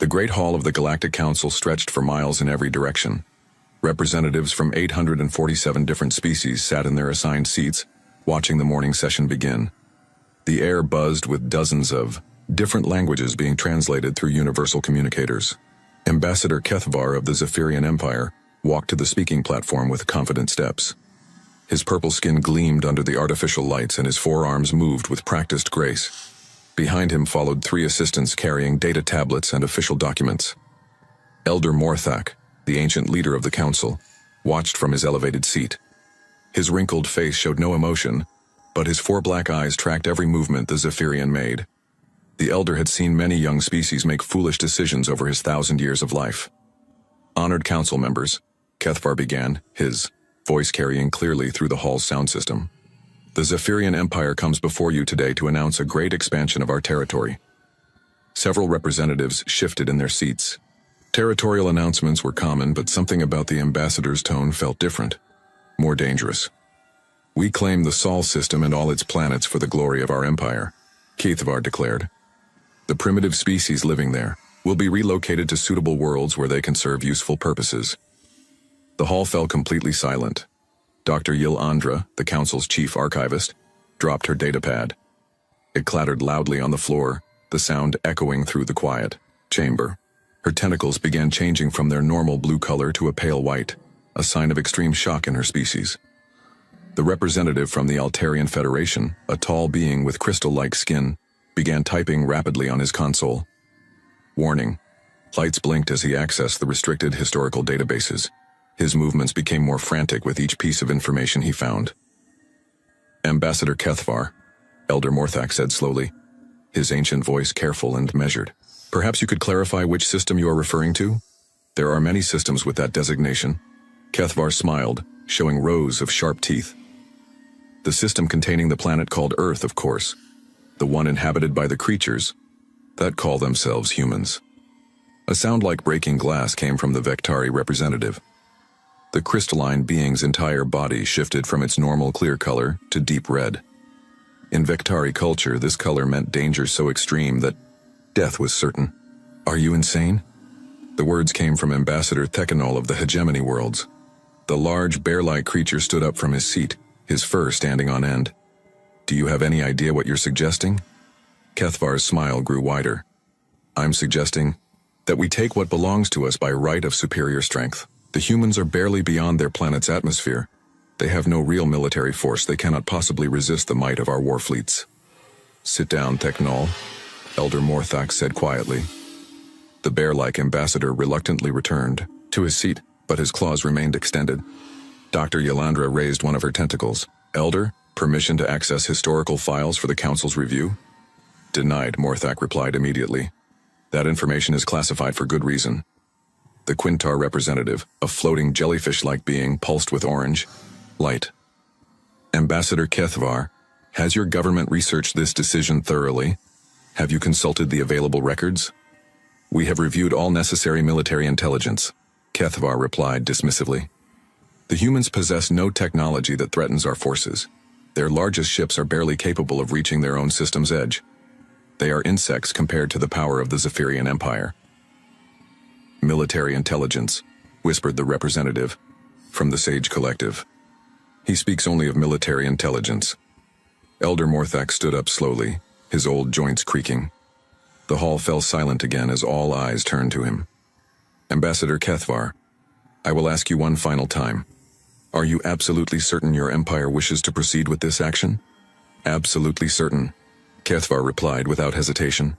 The Great Hall of the Galactic Council stretched for miles in every direction. Representatives from 847 different species sat in their assigned seats, watching the morning session begin. The air buzzed with dozens of different languages being translated through universal communicators. Ambassador Kethvar of the Zephyrian Empire walked to the speaking platform with confident steps. His purple skin gleamed under the artificial lights and his forearms moved with practiced grace. Behind him followed 3 assistants carrying data tablets and official documents. Elder Morthak, the ancient leader of the council, watched from his elevated seat. His wrinkled face showed no emotion, but his 4 black eyes tracked every movement the Zephyrian made. The elder had seen many young species make foolish decisions over his 1,000 years of life. Honored council members, Kethvar began, his voice carrying clearly through the hall's sound system. The Zephyrian Empire comes before you today to announce a great expansion of our territory. Several representatives shifted in their seats. Territorial announcements were common, but something about the ambassador's tone felt different, more dangerous. We claim the Sol system and all its planets for the glory of our empire, Kethvar declared. The primitive species living there will be relocated to suitable worlds where they can serve useful purposes. The hall fell completely silent. Dr. Yil Andra, the council's chief archivist, dropped her datapad. It clattered loudly on the floor, the sound echoing through the quiet chamber. Her tentacles began changing from their normal blue color to a pale white, a sign of extreme shock in her species. The representative from the Altarian Federation, a tall being with crystal-like skin, began typing rapidly on his console. Warning. Lights blinked as he accessed the restricted historical databases. His movements became more frantic with each piece of information he found. Ambassador Kethvar, Elder Morthak said slowly, his ancient voice careful and measured. Perhaps you could clarify which system you are referring to? There are many systems with that designation. Kethvar smiled, showing rows of sharp teeth. The system containing the planet called Earth, of course. The one inhabited by the creatures that call themselves humans. A sound like breaking glass came from the Vectari representative. The crystalline being's entire body shifted from its normal clear color to deep red. In Vectari culture, this color meant danger so extreme that death was certain. Are you insane? The words came from Ambassador Thekanol of the Hegemony Worlds. The large, bear-like creature stood up from his seat, his fur standing on end. Do you have any idea what you're suggesting? Kethvar's smile grew wider. I'm suggesting that we take what belongs to us by right of superior strength. The humans are barely beyond their planet's atmosphere. They have no real military force. They cannot possibly resist the might of our war fleets. Sit down, Thekanol, Elder Morthak said quietly. The bear-like ambassador reluctantly returned to his seat, but his claws remained extended. Dr. Yolandra raised one of her tentacles. Elder, permission to access historical files for the council's review? Denied, Morthak replied immediately. That information is classified for good reason. The Quintar representative, a floating jellyfish-like being, pulsed with orange light. Ambassador Kethvar, has your government researched this decision thoroughly? Have you consulted the available records? We have reviewed all necessary military intelligence, Kethvar replied dismissively. The humans possess no technology that threatens our forces. Their largest ships are barely capable of reaching their own system's edge. They are insects compared to the power of the Zephyrian Empire. Military intelligence, whispered the representative from the Sage Collective. He speaks only of military intelligence. Elder Morthak stood up slowly, his old joints creaking. The hall fell silent again as all eyes turned to him. Ambassador Kethvar, I will ask you one final time. Are you absolutely certain your empire wishes to proceed with this action? Absolutely certain, Kethvar replied without hesitation.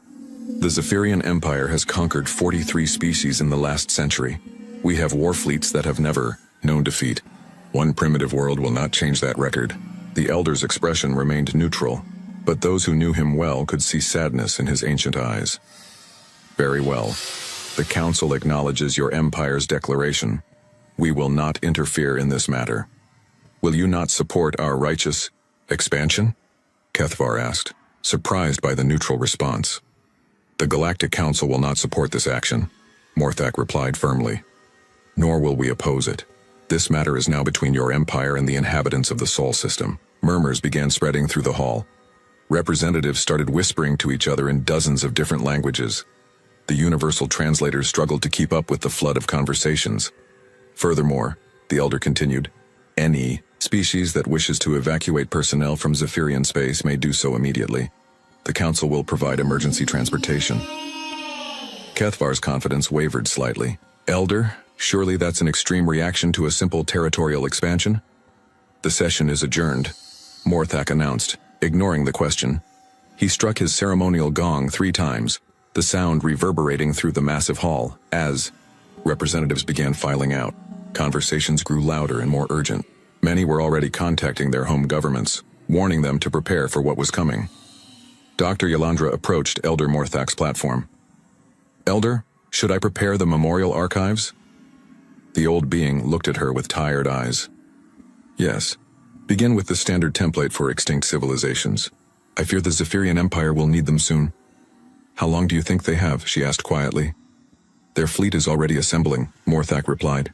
The Zephyrian Empire has conquered 43 species in the last century. We have war fleets that have never known defeat. One primitive world will not change that record. The elder's expression remained neutral, but those who knew him well could see sadness in his ancient eyes. Very well. The council acknowledges your empire's declaration. We will not interfere in this matter. Will you not support our righteous expansion? Kethvar asked, surprised by the neutral response. The Galactic Council will not support this action, Morthak replied firmly. Nor will we oppose it. This matter is now between your empire and the inhabitants of the Sol system. Murmurs began spreading through the hall. Representatives started whispering to each other in dozens of different languages. The universal translators struggled to keep up with the flood of conversations. Furthermore, the elder continued, any species that wishes to evacuate personnel from Zephyrian space may do so immediately. The Council will provide emergency transportation. Kethvar's confidence wavered slightly. Elder, surely that's an extreme reaction to a simple territorial expansion? The session is adjourned, Morthak announced, ignoring the question. He struck his ceremonial gong 3 times, the sound reverberating through the massive hall, as representatives began filing out. Conversations grew louder and more urgent. Many were already contacting their home governments, warning them to prepare for what was coming. Dr. Yalandra approached Elder Morthak's platform. Elder, should I prepare the memorial archives? The old being looked at her with tired eyes. Yes. Begin with the standard template for extinct civilizations. I fear the Zephyrian Empire will need them soon. How long do you think they have? She asked quietly. Their fleet is already assembling, Morthak replied.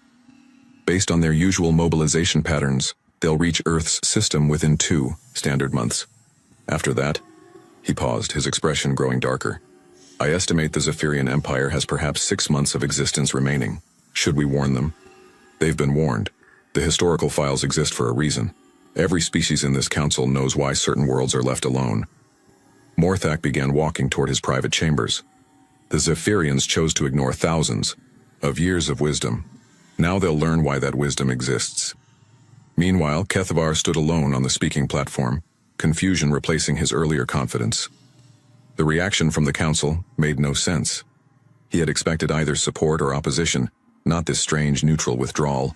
Based on their usual mobilization patterns, they'll reach Earth's system within 2 standard months. After that, he paused, his expression growing darker. I estimate the Zephyrian Empire has perhaps 6 months of existence remaining. Should we warn them? They've been warned. The historical files exist for a reason. Every species in this council knows why certain worlds are left alone. Morthak began walking toward his private chambers. The Zephyrians chose to ignore thousands of years of wisdom. Now they'll learn why that wisdom exists. Meanwhile, Kethvar stood alone on the speaking platform, confusion replacing his earlier confidence. The reaction from the council made no sense. He had expected either support or opposition, not this strange neutral withdrawal.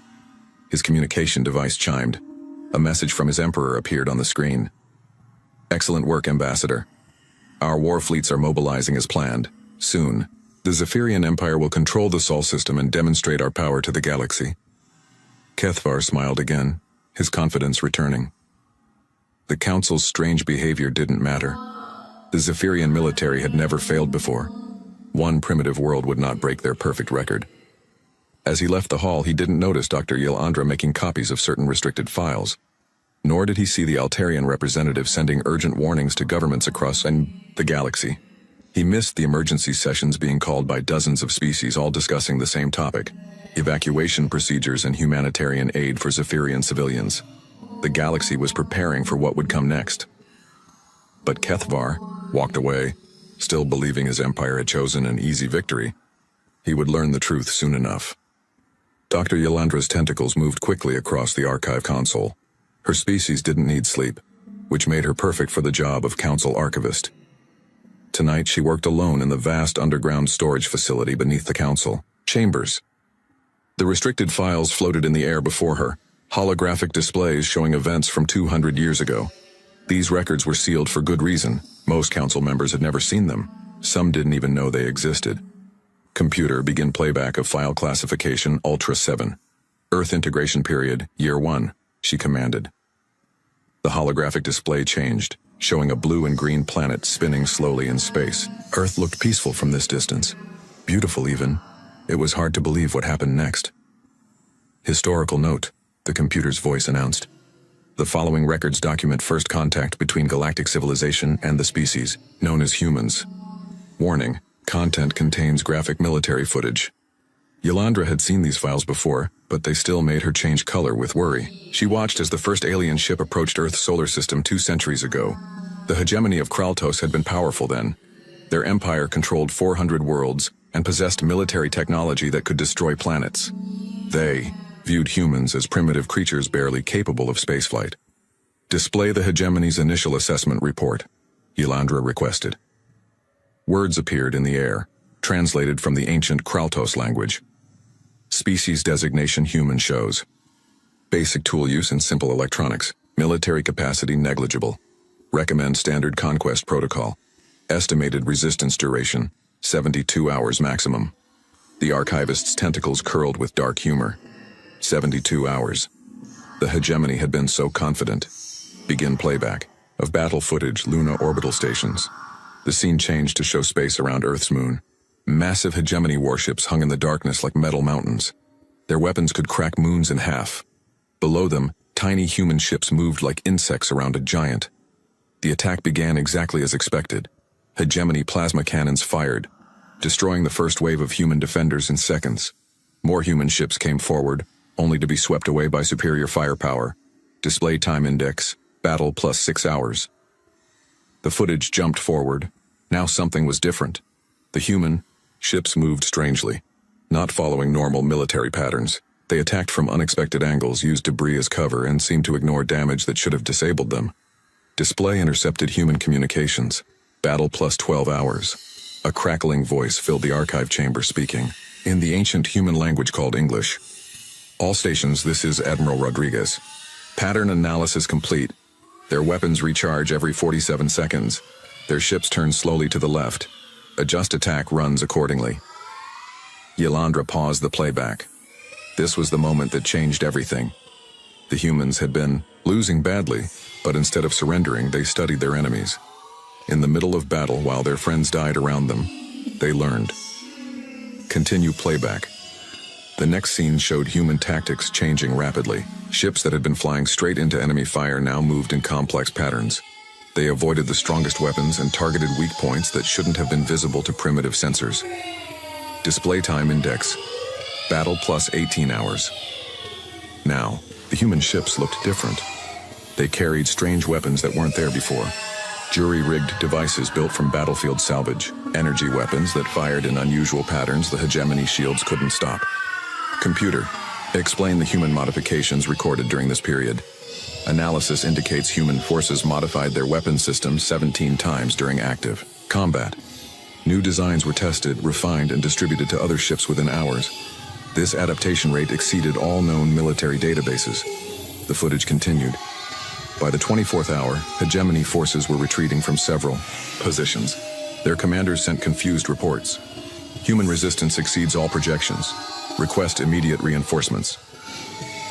His communication device chimed. A message from his emperor appeared on the screen. Excellent work, Ambassador. Our war fleets are mobilizing as planned. Soon, the Zephyrian Empire will control the Sol system and demonstrate our power to the galaxy. Kethvar smiled again, his confidence returning. The Council's strange behavior didn't matter. The Zephyrian military had never failed before. One primitive world would not break their perfect record. As he left the hall, he didn't notice Dr. Yalandra making copies of certain restricted files. Nor did he see the Altarian representative sending urgent warnings to governments across the galaxy. He missed the emergency sessions being called by dozens of species, all discussing the same topic: evacuation procedures and humanitarian aid for Zephyrian civilians. The galaxy was preparing for what would come next. But Kethvar walked away, still believing his empire had chosen an easy victory. He would learn the truth soon enough. Dr. Yalandra's tentacles moved quickly across the archive console. Her species didn't need sleep, which made her perfect for the job of council archivist. Tonight she worked alone in the vast underground storage facility beneath the council chambers. The restricted files floated in the air before her, holographic displays showing events from 200 years ago. These records were sealed for good reason. Most council members had never seen them. Some didn't even know they existed. Computer, begin playback of file classification Ultra 7. Earth integration period, year 1, she commanded. The holographic display changed, showing a blue and green planet spinning slowly in space. Earth looked peaceful from this distance. Beautiful even. It was hard to believe what happened next. Historical note, the computer's voice announced. The following records document first contact between galactic civilization and the species, known as humans. Warning. Content contains graphic military footage. Yalandra had seen these files before, but they still made her change color with worry. She watched as the first alien ship approached Earth's solar system 2 centuries ago. The hegemony of Kraltos had been powerful then. Their empire controlled 400 worlds and possessed military technology that could destroy planets. They viewed humans as primitive creatures barely capable of spaceflight. Display the hegemony's initial assessment report, Yalandra requested. Words appeared in the air, translated from the ancient Kraltos language. Species designation human shows. Basic tool use and simple electronics. Military capacity negligible. Recommend standard conquest protocol. Estimated resistance duration, 72 hours maximum. The archivist's tentacles curled with dark humor. 72 hours. The hegemony had been so confident. Begin playback of battle footage, Luna orbital stations. The scene changed to show space around Earth's moon. Massive hegemony warships hung in the darkness like metal mountains. Their weapons could crack moons in half. Below them, tiny human ships moved like insects around a giant. The attack began exactly as expected. Hegemony plasma cannons fired. destroying the first wave of human defenders in seconds. More human ships came forward, only to be swept away by superior firepower. Display time index, battle plus 6 hours. The footage jumped forward. Now something was different. The human ships moved strangely, not following normal military patterns. They attacked from unexpected angles, used debris as cover, and seemed to ignore damage that should have disabled them. Display intercepted human communications. Battle plus 12 hours. A crackling voice filled the archive chamber, speaking in the ancient human language called English. All stations, this is Admiral Rodriguez. Pattern analysis complete. Their weapons recharge every 47 seconds. Their ships turn slowly to the left. Adjust attack runs accordingly. Yolandra paused the playback. This was the moment that changed everything. The humans had been losing badly, but instead of surrendering, they studied their enemies. In the middle of battle, while their friends died around them, they learned. Continue playback. The next scene showed human tactics changing rapidly. Ships that had been flying straight into enemy fire now moved in complex patterns. They avoided the strongest weapons and targeted weak points that shouldn't have been visible to primitive sensors. Display time index. Battle plus 18 hours. Now, the human ships looked different. They carried strange weapons that weren't there before. Jury-rigged devices built from battlefield salvage. Energy weapons that fired in unusual patterns the hegemony shields couldn't stop. Computer, explain the human modifications recorded during this period. Analysis indicates human forces modified their weapon systems 17 times during active combat. New designs were tested, refined, and distributed to other ships within hours. This adaptation rate exceeded all known military databases. The footage continued. By the 24th hour, hegemony forces were retreating from several positions. Their commanders sent confused reports. Human resistance exceeds all projections. Request immediate reinforcements.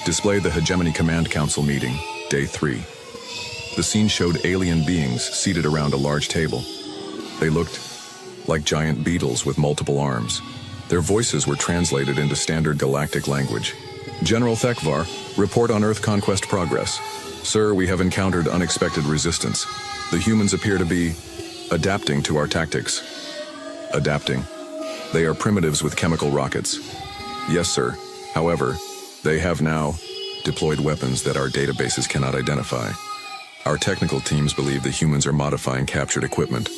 Display the Hegemony Command Council meeting, Day 3. The scene showed alien beings seated around a large table. They looked like giant beetles with multiple arms. Their voices were translated into standard galactic language. General Thekvar, report on Earth conquest progress. Sir, we have encountered unexpected resistance. The humans appear to be adapting to our tactics. Adapting. They are primitives with chemical rockets. Yes, sir. However, they have now deployed weapons that our databases cannot identify. Our technical teams believe the humans are modifying captured equipment.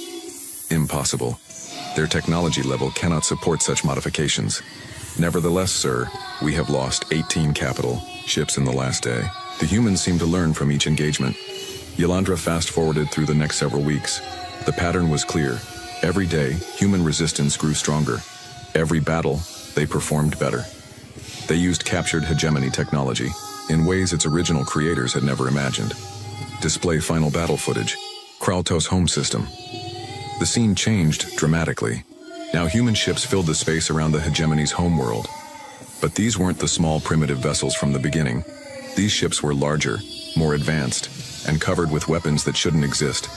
Impossible. Their technology level cannot support such modifications. Nevertheless, sir, we have lost 18 capital ships in the last day. The humans seem to learn from each engagement. Yolandra fast-forwarded through the next several weeks. The pattern was clear. Every day, human resistance grew stronger. Every battle, they performed better. They used captured hegemony technology in ways its original creators had never imagined. Display final battle footage. Kraltos home system. The scene changed dramatically. Now human ships filled the space around the hegemony's homeworld. But these weren't the small primitive vessels from the beginning. These ships were larger, more advanced, and covered with weapons that shouldn't exist.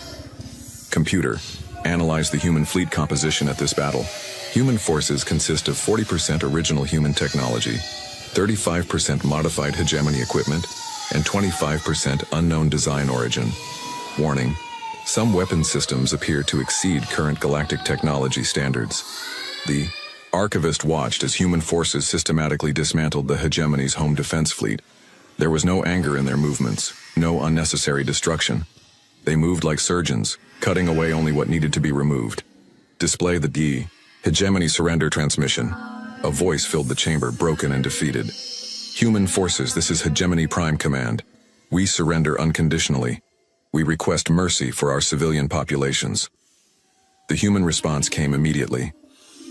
Computer, analyze the human fleet composition at this battle. Human forces consist of 40% original human technology, 35% modified hegemony equipment, and 25% unknown design origin. Warning, some weapon systems appear to exceed current galactic technology standards. The Archivist watched as human forces systematically dismantled the hegemony's home defense fleet. There was no anger in their movements, no unnecessary destruction. They moved like surgeons, cutting away only what needed to be removed. Display the Hegemony surrender transmission. A voice filled the chamber, broken and defeated. Human forces, this is Hegemony Prime Command. We surrender unconditionally. We request mercy for our civilian populations. The human response came immediately.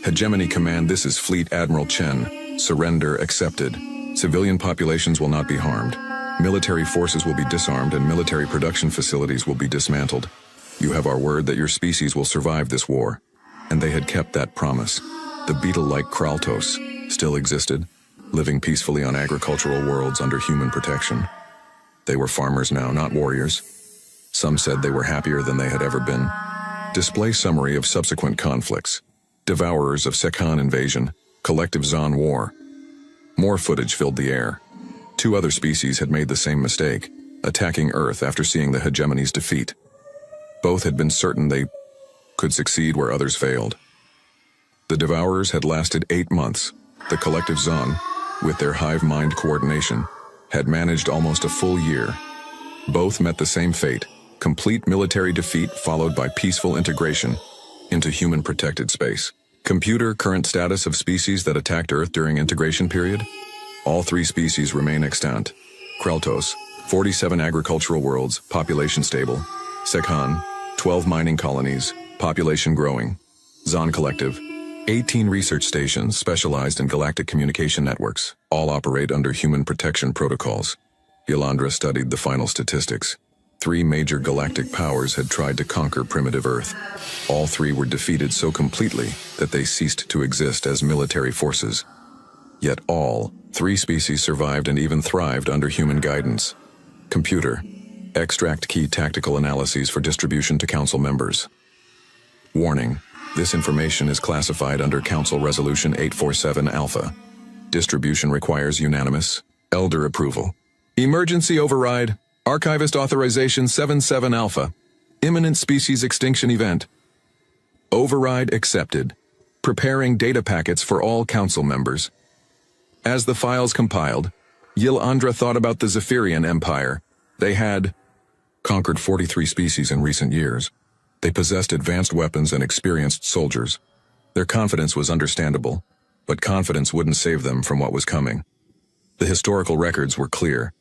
Hegemony Command, this is Fleet Admiral Chen. Surrender accepted. Civilian populations will not be harmed. Military forces will be disarmed and military production facilities will be dismantled. You have our word that your species will survive this war. And they had kept that promise. The beetle-like Kraltos still existed, living peacefully on agricultural worlds under human protection. They were farmers now, not warriors. Some said they were happier than they had ever been. Display summary of subsequent conflicts. Devourers of Sekhan invasion, collective Zon war. More footage filled the air. 2 other species had made the same mistake, attacking Earth after seeing the hegemony's defeat. Both had been certain they could succeed where others failed. The Devourers had lasted 8 months. The collective Zon, with their hive-mind coordination, had managed almost a full year. Both met the same fate, complete military defeat followed by peaceful integration into human-protected space. Computer current status of species that attacked Earth during integration period? All 3 species remain extant. Kreltos, 47 agricultural worlds, population stable. Sekhan, 12 mining colonies, population growing. Zon Collective, 18 research stations specialized in galactic communication networks, all operate under human protection protocols. Ylandra studied the final statistics. 3 major galactic powers had tried to conquer primitive Earth. All 3 were defeated so completely that they ceased to exist as military forces. Yet all 3 species survived and even thrived under human guidance. Computer, extract key tactical analyses for distribution to Council members. Warning, this information is classified under Council Resolution 847 Alpha. Distribution requires unanimous, Elder approval. Emergency override, Archivist Authorization 77 Alpha. Imminent species extinction event. Override accepted. Preparing data packets for all Council members. As the files compiled, Ylandra thought about the Zephyrian Empire. They had conquered 43 species in recent years. They possessed advanced weapons and experienced soldiers. Their confidence was understandable, but confidence wouldn't save them from what was coming. The historical records were clear.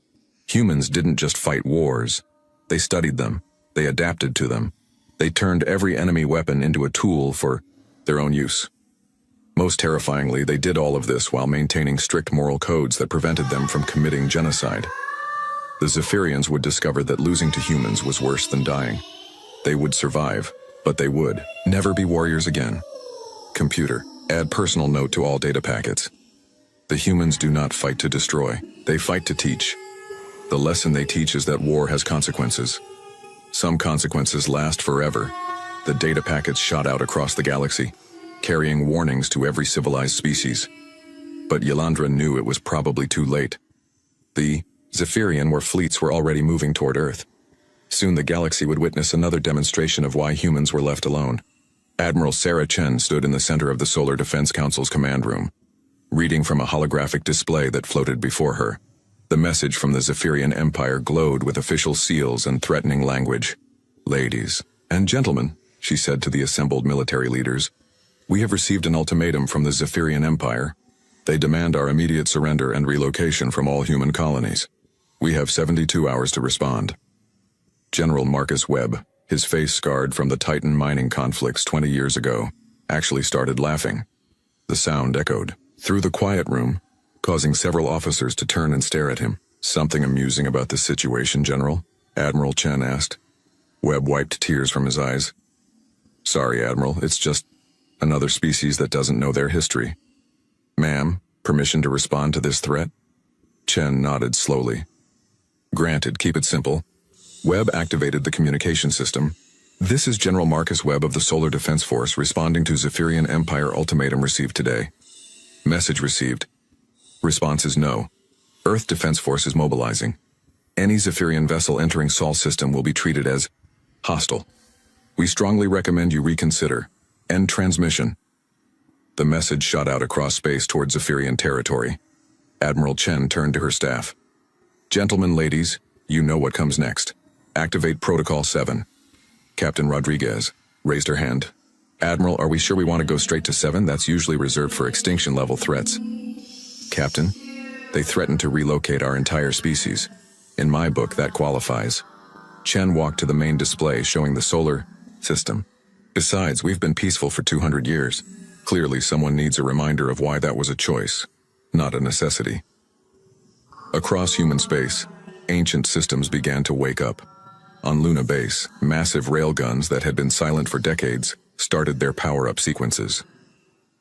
Humans didn't just fight wars. They studied them. They adapted to them. They turned every enemy weapon into a tool for their own use. Most terrifyingly, they did all of this while maintaining strict moral codes that prevented them from committing genocide. The Zephyrians would discover that losing to humans was worse than dying. They would survive, but they would never be warriors again. Computer, add personal note to all data packets. The humans do not fight to destroy. They fight to teach. The lesson they teach is that war has consequences. Some consequences last forever. The data packets shot out across the galaxy, carrying warnings to every civilized species. But Ylandra knew it was probably too late. The Zephyrian fleets were already moving toward Earth. Soon the galaxy would witness another demonstration of why humans were left alone. Admiral Sarah Chen stood in the center of the Solar Defense Council's command room, reading from a holographic display that floated before her. The message from the Zephyrian Empire glowed with official seals and threatening language. "Ladies and gentlemen," she said to the assembled military leaders, "we have received an ultimatum from the Zephyrian Empire. They demand our immediate surrender and relocation from all human colonies. We have 72 hours to respond." General Marcus Webb, his face scarred from the Titan mining conflicts 20 years ago, actually started laughing. The sound echoed through the quiet room, causing several officers to turn and stare at him. "Something amusing about this situation, General?" Admiral Chen asked. Webb wiped tears from his eyes. "Sorry, Admiral, it's just another species that doesn't know their history." "Ma'am, permission to respond to this threat?" Chen nodded slowly. "Granted, keep it simple." Webb activated the communication system. "This is General Marcus Webb of the Solar Defense Force responding to Zephyrian Empire ultimatum received today. Message received. Response is no. Earth Defense Force is mobilizing. Any Zephyrian vessel entering Sol system will be treated as hostile. We strongly recommend you reconsider. End transmission." The message shot out across space towards Zephyrian territory. Admiral Chen turned to her staff. "Gentlemen, ladies, you know what comes next. Activate Protocol 7. Captain Rodriguez raised her hand. "Admiral, are we sure we want to go straight to 7? That's usually reserved for extinction-level threats." "Captain, they threatened to relocate our entire species. In my book, that qualifies." Chen walked to the main display showing the solar system. "Besides, we've been peaceful for 200 years. Clearly, someone needs a reminder of why that was a choice, not a necessity." Across human space, ancient systems began to wake up. On Luna Base, massive railguns that had been silent for decades started their power-up sequences.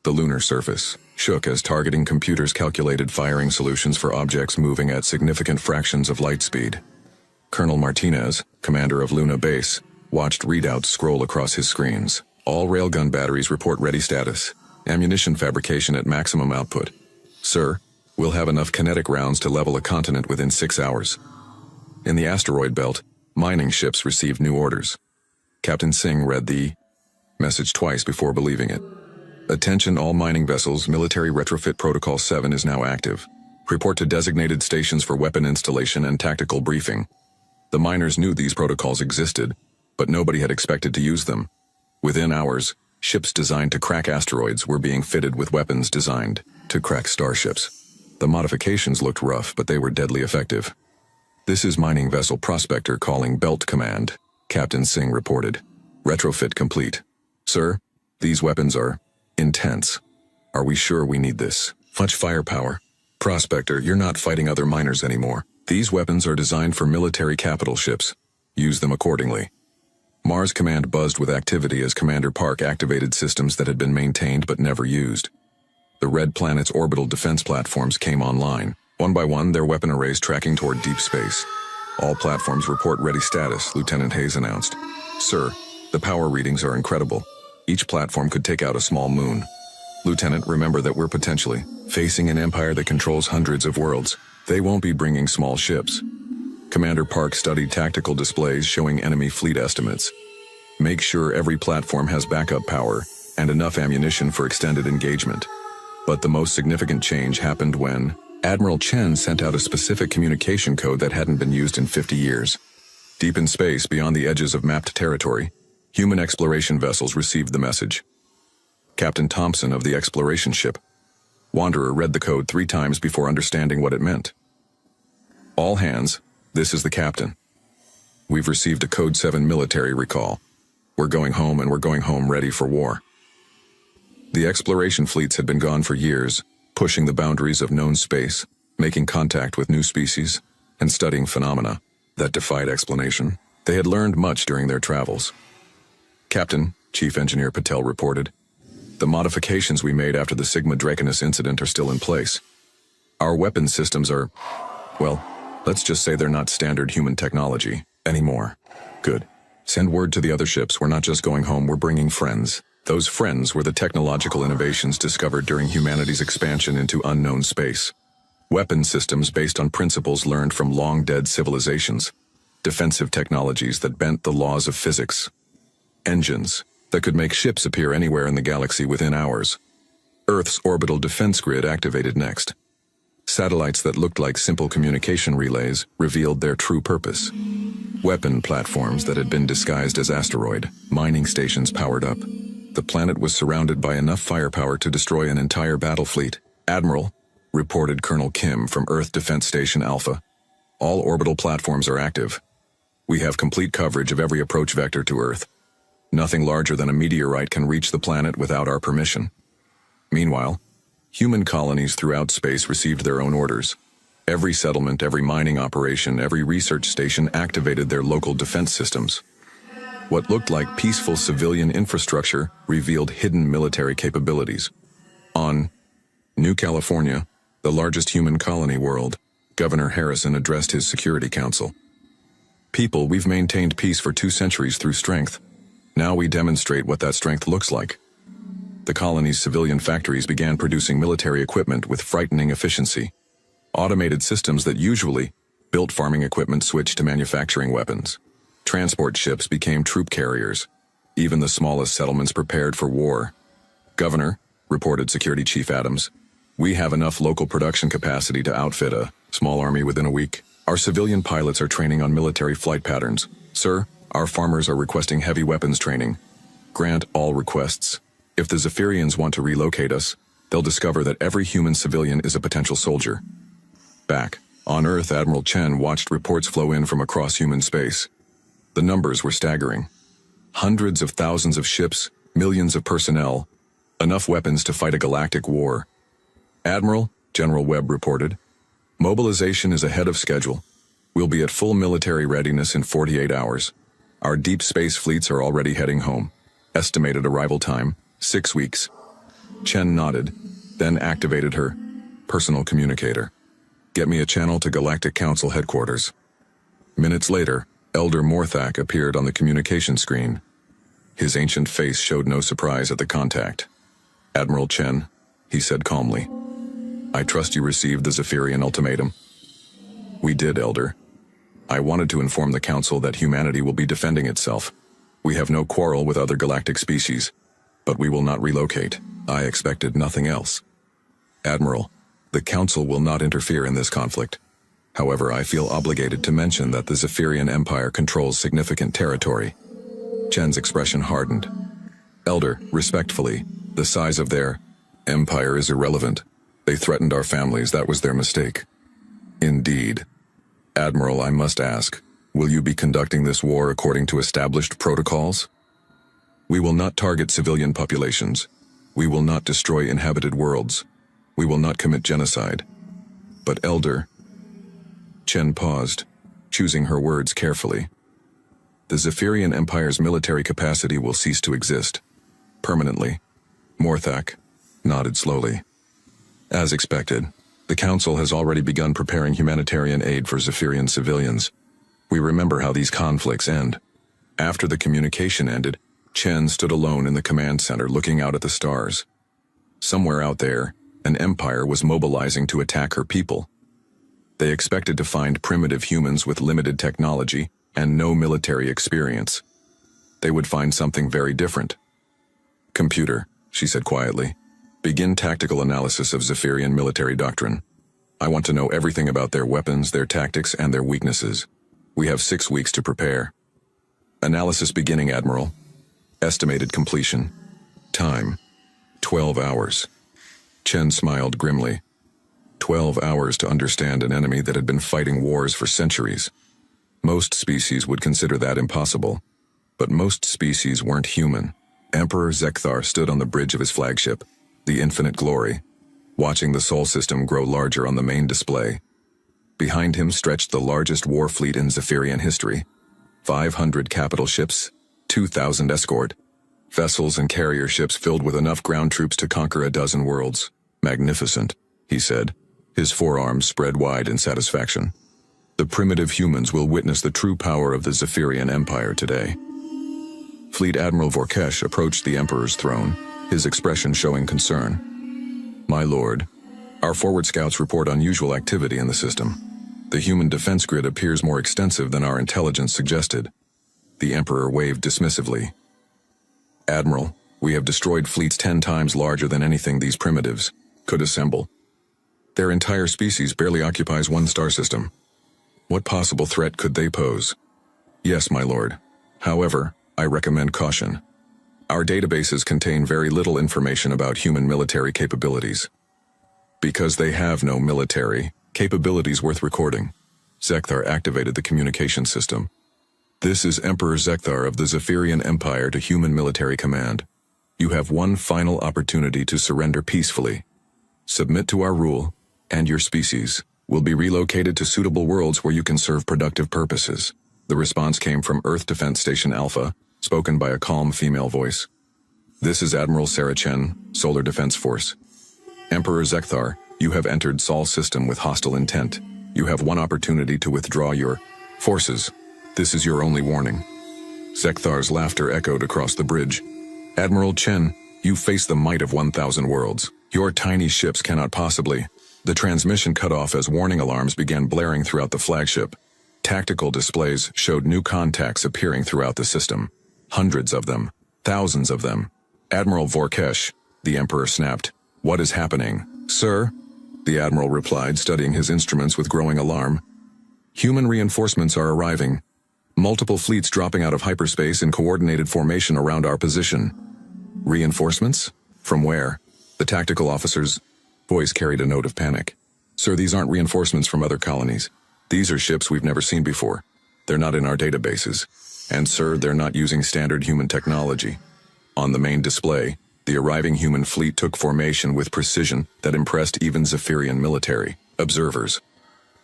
The lunar surface shook as targeting computers calculated firing solutions for objects moving at significant fractions of light speed. Colonel Martinez, commander of Luna Base, watched readouts scroll across his screens. "All railgun batteries report ready status. Ammunition fabrication at maximum output. Sir, we'll have enough kinetic rounds to level a continent within 6 hours." In the asteroid belt, mining ships received new orders. Captain Singh read the message twice before believing it. Attention all mining vessels, military retrofit protocol 7 is now active. Report to designated stations for weapon installation and tactical briefing. The miners knew these protocols existed, but nobody had expected to use them. Within hours, ships designed to crack asteroids were being fitted with weapons designed to crack starships. The modifications looked rough, but they were deadly effective. "This is mining vessel prospector calling Belt Command," Captain Singh reported. "Retrofit complete. Sir, these weapons are intense. Are we sure we need this much firepower? Prospector, you're not fighting other miners anymore. These weapons are designed for military capital ships. Use them accordingly." Mars Command buzzed with activity as Commander Park activated systems that had been maintained but never used. The Red Planet's orbital defense platforms came online. One by one, their weapon arrays tracking toward deep space. "All platforms report ready status," Lieutenant Hayes announced. "Sir, the power readings are incredible. Each platform could take out a small moon." "Lieutenant, remember that we're potentially facing an empire that controls hundreds of worlds. They won't be bringing small ships." Commander Park studied tactical displays showing enemy fleet estimates. "Make sure every platform has backup power and enough ammunition for extended engagement." But the most significant change happened when Admiral Chen sent out a specific communication code that hadn't been used in 50 years. Deep in space, beyond the edges of mapped territory, human exploration vessels received the message. Captain Thompson of the exploration ship Wanderer read the code 3 times before understanding what it meant. "All hands, this is the captain. We've received a Code 7 military recall. We're going home, and we're going home ready for war." The exploration fleets had been gone for years, pushing the boundaries of known space, making contact with new species, and studying phenomena that defied explanation. They had learned much during their travels. "Captain," Chief Engineer Patel reported, "the modifications we made after the Sigma Draconis incident are still in place. Our weapon systems are, well, let's just say they're not standard human technology anymore." "Good. Send word to the other ships. We're not just going home, we're bringing friends." Those friends were the technological innovations discovered during humanity's expansion into unknown space. Weapon systems based on principles learned from long-dead civilizations. Defensive technologies that bent the laws of physics. Engines that could make ships appear anywhere in the galaxy within hours. Earth's orbital defense grid activated next. Satellites that looked like simple communication relays revealed their true purpose. Weapon platforms that had been disguised as asteroid mining stations powered up. The planet was surrounded by enough firepower to destroy an entire battle fleet. "Admiral," reported Colonel Kim from Earth Defense Station Alpha, "all orbital platforms are active. We have complete coverage of every approach vector to Earth. Nothing larger than a meteorite can reach the planet without our permission." Meanwhile, human colonies throughout space received their own orders. Every settlement, every mining operation, every research station activated their local defense systems. What looked like peaceful civilian infrastructure revealed hidden military capabilities. On New California, the largest human colony world, Governor Harrison addressed his Security Council. "People, we've maintained peace for 2 centuries through strength. Now we demonstrate what that strength looks like." The colony's civilian factories began producing military equipment with frightening efficiency. Automated systems that usually built farming equipment switched to manufacturing weapons. Transport ships became troop carriers. Even the smallest settlements prepared for war. "Governor," reported Security Chief Adams, "we have enough local production capacity to outfit a small army within a week. Our civilian pilots are training on military flight patterns. Sir, our farmers are requesting heavy weapons training. Grant all requests. If the Zephyrians want to relocate us, they'll discover that every human civilian is a potential soldier." Back on Earth, Admiral Chen watched reports flow in from across human space. The numbers were staggering. Hundreds of thousands of ships, millions of personnel, enough weapons to fight a galactic war. "Admiral," General Webb reported, "mobilization is ahead of schedule. We'll be at full military readiness in 48 hours. Our deep space fleets are already heading home. Estimated arrival time, 6 weeks." Chen nodded, then activated her personal communicator. "Get me a channel to Galactic Council headquarters." Minutes later, Elder Morthak appeared on the communication screen. His ancient face showed no surprise at the contact. "Admiral Chen," he said calmly, "I trust you received the Zephyrian ultimatum." "We did, Elder. I wanted to inform the Council that humanity will be defending itself. We have no quarrel with other galactic species, but we will not relocate." I expected nothing else. Admiral, the Council will not interfere in this conflict. However, I feel obligated to mention that the Zephyrian Empire controls significant territory. Chen's expression hardened. Elder, respectfully, the size of their empire is irrelevant. They threatened our families, that was their mistake. Indeed. Admiral, I must ask, will you be conducting this war according to established protocols? We will not target civilian populations. We will not destroy inhabited worlds. We will not commit genocide. But Elder... Chen paused, choosing her words carefully. The Zephyrian Empire's military capacity will cease to exist. Permanently. Morthak nodded slowly. As expected, the Council has already begun preparing humanitarian aid for Zephyrian civilians. We remember how these conflicts end. After the communication ended, Chen stood alone in the command center looking out at the stars. Somewhere out there, an empire was mobilizing to attack her people. They expected to find primitive humans with limited technology and no military experience. They would find something very different. Computer, she said quietly, begin tactical analysis of Zephyrian military doctrine. I want to know everything about their weapons, their tactics, and their weaknesses. We have 6 weeks to prepare. Analysis beginning, Admiral. Estimated completion. Time, 12 hours. Chen smiled grimly. 12 hours to understand an enemy that had been fighting wars for centuries. Most species would consider that impossible. But most species weren't human. Emperor Zekthar stood on the bridge of his flagship, the Infinite Glory, watching the Sol system grow larger on the main display. Behind him stretched the largest war fleet in Zephyrian history. 500 capital ships, 2,000 escort, vessels and carrier ships filled with enough ground troops to conquer a dozen worlds. Magnificent, he said, his forearms spread wide in satisfaction. The primitive humans will witness the true power of the Zephyrian Empire today. Fleet Admiral Vorkesh approached the Emperor's throne, his expression showing concern. My lord, our forward scouts report unusual activity in the system. The human defense grid appears more extensive than our intelligence suggested. The Emperor waved dismissively. Admiral, we have destroyed fleets 10 times larger than anything these primitives could assemble. Their entire species barely occupies one star system. What possible threat could they pose? Yes, my lord. However, I recommend caution. Our databases contain very little information about human military capabilities. Because they have no military capabilities worth recording, Zekthar activated the communication system. This is Emperor Zekthar of the Zephyrian Empire to Human Military Command. You have one final opportunity to surrender peacefully. Submit to our rule, and your species will be relocated to suitable worlds where you can serve productive purposes. The response came from Earth Defense Station Alpha, spoken by a calm female voice. This is Admiral Sarah Chen, Solar Defense Force. Emperor Zekthar, you have entered Sol system with hostile intent. You have one opportunity to withdraw your forces. This is your only warning. Zekthar's laughter echoed across the bridge. Admiral Chen, you face the might of 1,000 worlds. Your tiny ships cannot possibly. The transmission cut off as warning alarms began blaring throughout the flagship. Tactical displays showed new contacts appearing throughout the system. Hundreds of them. Thousands of them. Admiral Vorkesh, the Emperor snapped. What is happening? Sir? The Admiral replied, studying his instruments with growing alarm. Human reinforcements are arriving. Multiple fleets dropping out of hyperspace in coordinated formation around our position. Reinforcements? From where? The tactical officer's voice carried a note of panic. Sir, these aren't reinforcements from other colonies. These are ships we've never seen before. They're not in our databases. And sir, they're not using standard human technology. On the main display, the arriving human fleet took formation with precision that impressed even Zephyrian military observers.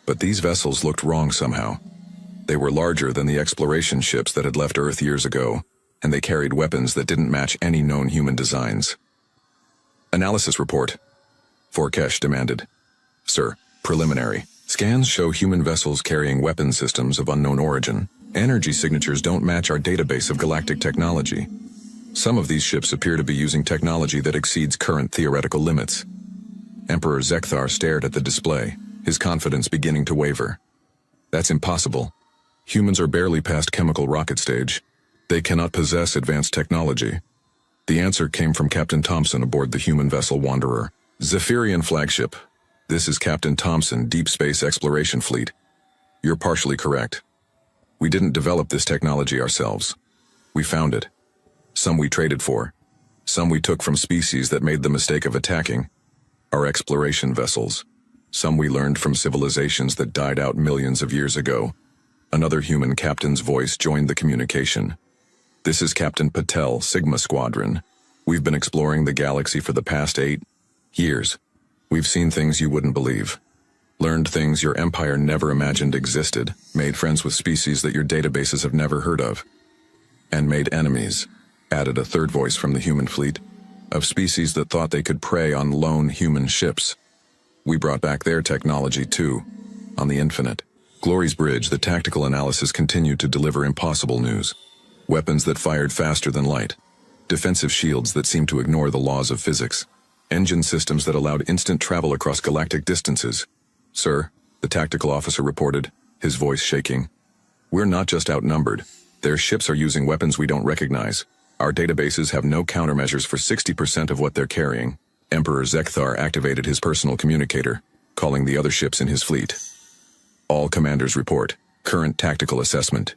But these vessels looked wrong somehow. They were larger than the exploration ships that had left Earth years ago, and they carried weapons that didn't match any known human designs. Analysis report, Vorkesh demanded. Sir, preliminary. Scans show human vessels carrying weapon systems of unknown origin. Energy signatures don't match our database of galactic technology. Some of these ships appear to be using technology that exceeds current theoretical limits. Emperor Zekthar stared at the display, his confidence beginning to waver. That's impossible. Humans are barely past chemical rocket stage. They cannot possess advanced technology. The answer came from Captain Thompson aboard the human vessel Wanderer. Zephyrian flagship. This is Captain Thompson, Deep Space Exploration Fleet. You're partially correct. We didn't develop this technology ourselves. We found it. Some we traded for. Some we took from species that made the mistake of attacking. Our exploration vessels. Some we learned from civilizations that died out millions of years ago. Another human captain's voice joined the communication. This is Captain Patel, Sigma Squadron. We've been exploring the galaxy for the past 8 years. We've seen things you wouldn't believe. Learned things your empire never imagined existed. Made friends with species that your databases have never heard of. And made enemies, added a third voice from the human fleet, of species that thought they could prey on lone human ships. We brought back their technology too, on the Infinite. Glory's Bridge, the tactical analysis continued to deliver impossible news. Weapons that fired faster than light. Defensive shields that seemed to ignore the laws of physics. Engine systems that allowed instant travel across galactic distances. Sir, the tactical officer reported, his voice shaking. We're not just outnumbered. Their ships are using weapons we don't recognize. Our databases have no countermeasures for 60% of what they're carrying. Emperor Zekthar activated his personal communicator, calling the other ships in his fleet. All commanders report. Current tactical assessment.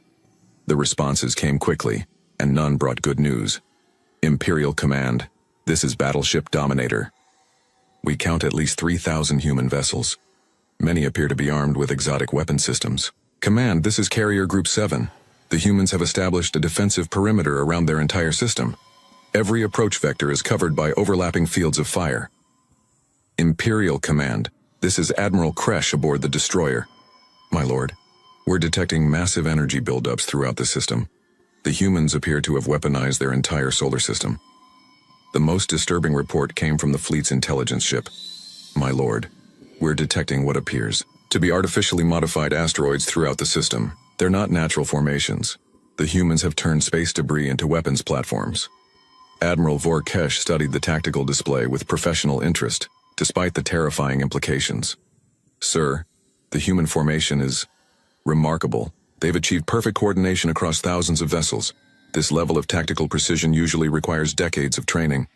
The responses came quickly, and none brought good news. Imperial Command, this is Battleship Dominator. We count at least 3,000 human vessels. Many appear to be armed with exotic weapon systems. Command, this is Carrier Group 7. The humans have established a defensive perimeter around their entire system. Every approach vector is covered by overlapping fields of fire. Imperial Command, this is Admiral Kresh aboard the destroyer. My lord, we're detecting massive energy buildups throughout the system. The humans appear to have weaponized their entire solar system. The most disturbing report came from the fleet's intelligence ship. My lord, we're detecting what appears to be artificially modified asteroids throughout the system. They're not natural formations. The humans have turned space debris into weapons platforms. Admiral Vorkesh studied the tactical display with professional interest, despite the terrifying implications. Sir, the human formation is remarkable. They've achieved perfect coordination across thousands of vessels. This level of tactical precision usually requires decades of training.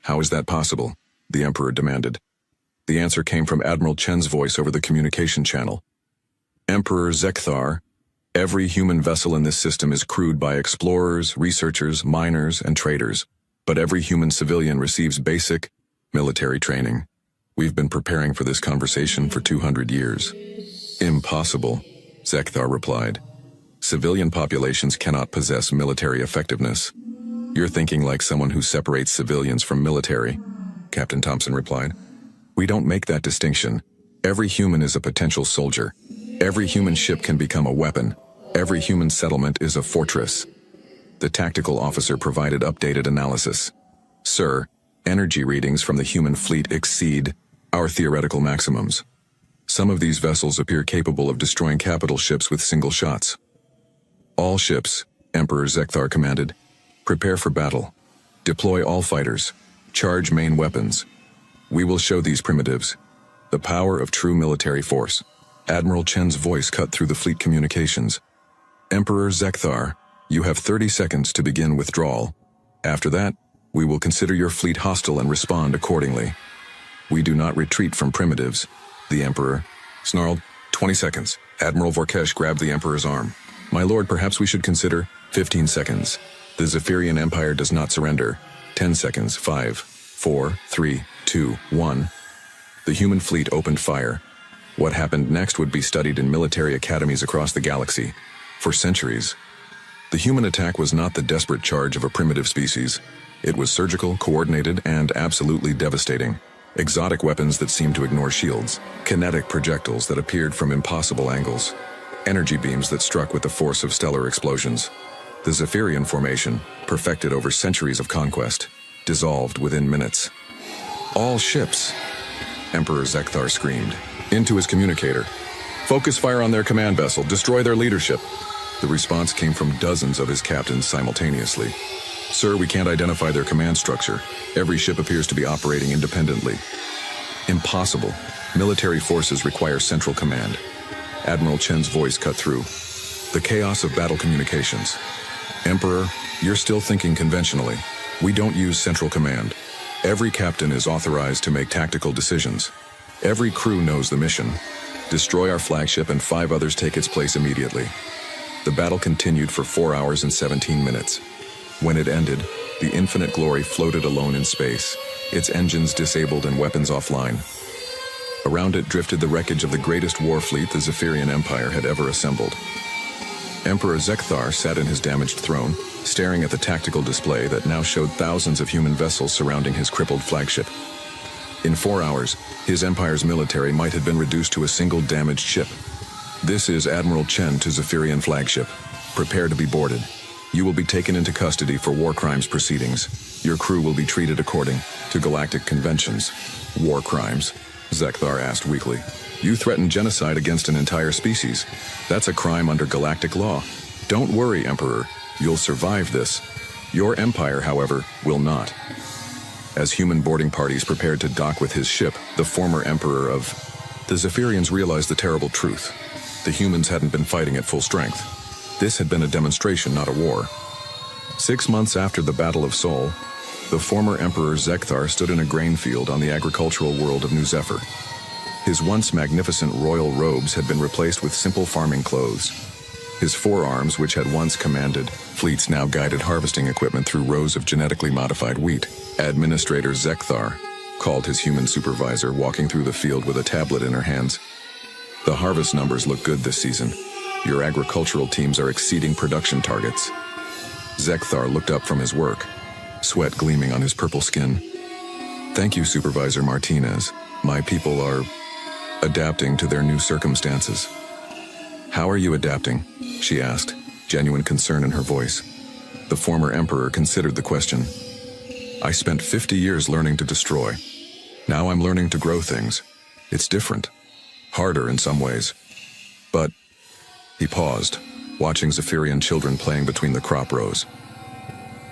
How is that possible? The Emperor demanded. The answer came from Admiral Chen's voice over the communication channel. Emperor Zekthar, every human vessel in this system is crewed by explorers, researchers, miners, and traders. But every human civilian receives basic military training. We've been preparing for this conversation for 200 years. Impossible, Zekthar replied. Civilian populations cannot possess military effectiveness. You're thinking like someone who separates civilians from military, Captain Thompson replied. We don't make that distinction. Every human is a potential soldier. Every human ship can become a weapon. Every human settlement is a fortress. The tactical officer provided updated analysis. Sir, energy readings from the human fleet exceed our theoretical maximums. Some of these vessels appear capable of destroying capital ships with single shots. All ships, Emperor Zekthar commanded. Prepare for battle. Deploy all fighters. Charge main weapons. We will show these primitives the power of true military force. Admiral Chen's voice cut through the fleet communications. Emperor Zekthar, you have 30 seconds to begin withdrawal. After that, we will consider your fleet hostile and respond accordingly. We do not retreat from primitives, the Emperor snarled. 20 seconds. Admiral Vorkesh grabbed the Emperor's arm. My lord, perhaps we should consider 15 seconds. The Zephyrian Empire does not surrender. 10 seconds. 5, 4, 3, 2, 1. The human fleet opened fire. What happened next would be studied in military academies across the galaxy. For centuries, the human attack was not the desperate charge of a primitive species. It was surgical, coordinated, and absolutely devastating. Exotic weapons that seemed to ignore shields. Kinetic projectiles that appeared from impossible angles. Energy beams that struck with the force of stellar explosions. The Zephyrian formation, perfected over centuries of conquest, dissolved within minutes. All ships, Emperor Zekthar screamed. Into his communicator. Focus fire on their command vessel. Destroy their leadership. The response came from dozens of his captains simultaneously. Sir, we can't identify their command structure. Every ship appears to be operating independently. Impossible. Military forces require central command. Admiral Chen's voice cut through. The chaos of battle communications. Emperor, you're still thinking conventionally. We don't use central command. Every captain is authorized to make tactical decisions. Every crew knows the mission. Destroy our flagship and 5 others take its place immediately. The battle continued for 4 hours and 17 minutes. When it ended, the Infinite Glory floated alone in space, its engines disabled and weapons offline. Around it drifted the wreckage of the greatest war fleet the Zephyrian Empire had ever assembled. Emperor Zekthar sat in his damaged throne, staring at the tactical display that now showed thousands of human vessels surrounding his crippled flagship. In 4 hours, his empire's military might have been reduced to a single damaged ship. This is Admiral Chen to Zephyrian flagship. Prepare to be boarded. You will be taken into custody for war crimes proceedings. Your crew will be treated according to galactic conventions. War crimes? Zekthar asked weakly. You threaten genocide against an entire species. That's a crime under galactic law. Don't worry, Emperor. You'll survive this. Your empire, however, will not. As human boarding parties prepared to dock with his ship, the former emperor of the Zephyrians realized the terrible truth. The humans hadn't been fighting at full strength. This had been a demonstration, not a war. 6 months after the Battle of Sol, the former Emperor Zekthar stood in a grain field on the agricultural world of New Zephyr. His once magnificent royal robes had been replaced with simple farming clothes. His forearms, which had once commanded fleets, now guided harvesting equipment through rows of genetically modified wheat. Administrator Zekthar called his human supervisor, walking through the field with a tablet in her hands. The harvest numbers look good this season. Your agricultural teams are exceeding production targets. Zekthar looked up from his work, sweat gleaming on his purple skin. Thank you, Supervisor Martinez. My people are adapting to their new circumstances. How are you adapting? She asked, genuine concern in her voice. The former emperor considered the question. I spent 50 years learning to destroy. Now I'm learning to grow things. It's different. Harder in some ways. But he paused, watching Zephyrian children playing between the crop rows.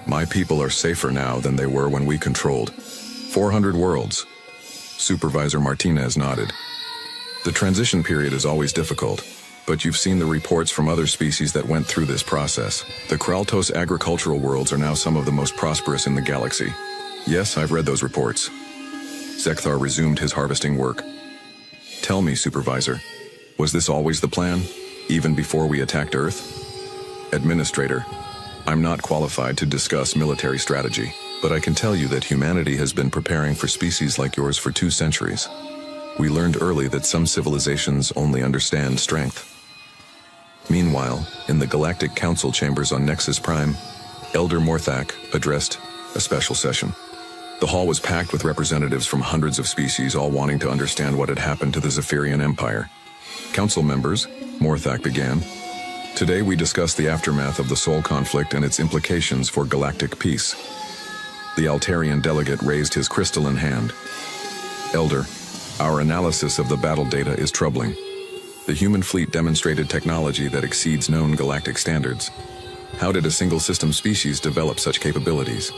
My people are safer now than they were when we controlled 400 worlds. Supervisor Martinez nodded. The transition period is always difficult, but you've seen the reports from other species that went through this process. The Kraltos agricultural worlds are now some of the most prosperous in the galaxy. Yes, I've read those reports. Zekthar resumed his harvesting work. Tell me, Supervisor, was this always the plan, even before we attacked Earth? Administrator, I'm not qualified to discuss military strategy, but I can tell you that humanity has been preparing for species like yours for 2 centuries. We learned early that some civilizations only understand strength. Meanwhile, in the Galactic Council chambers on Nexus Prime, Elder Morthak addressed a special session. The hall was packed with representatives from hundreds of species, all wanting to understand what had happened to the Zephyrian Empire. Council members, Morthak began. Today we discuss the aftermath of the Sol conflict and its implications for galactic peace. The Altarian delegate raised his crystalline hand. Elder, our analysis of the battle data is troubling. The human fleet demonstrated technology that exceeds known galactic standards. How did a single-system species develop such capabilities?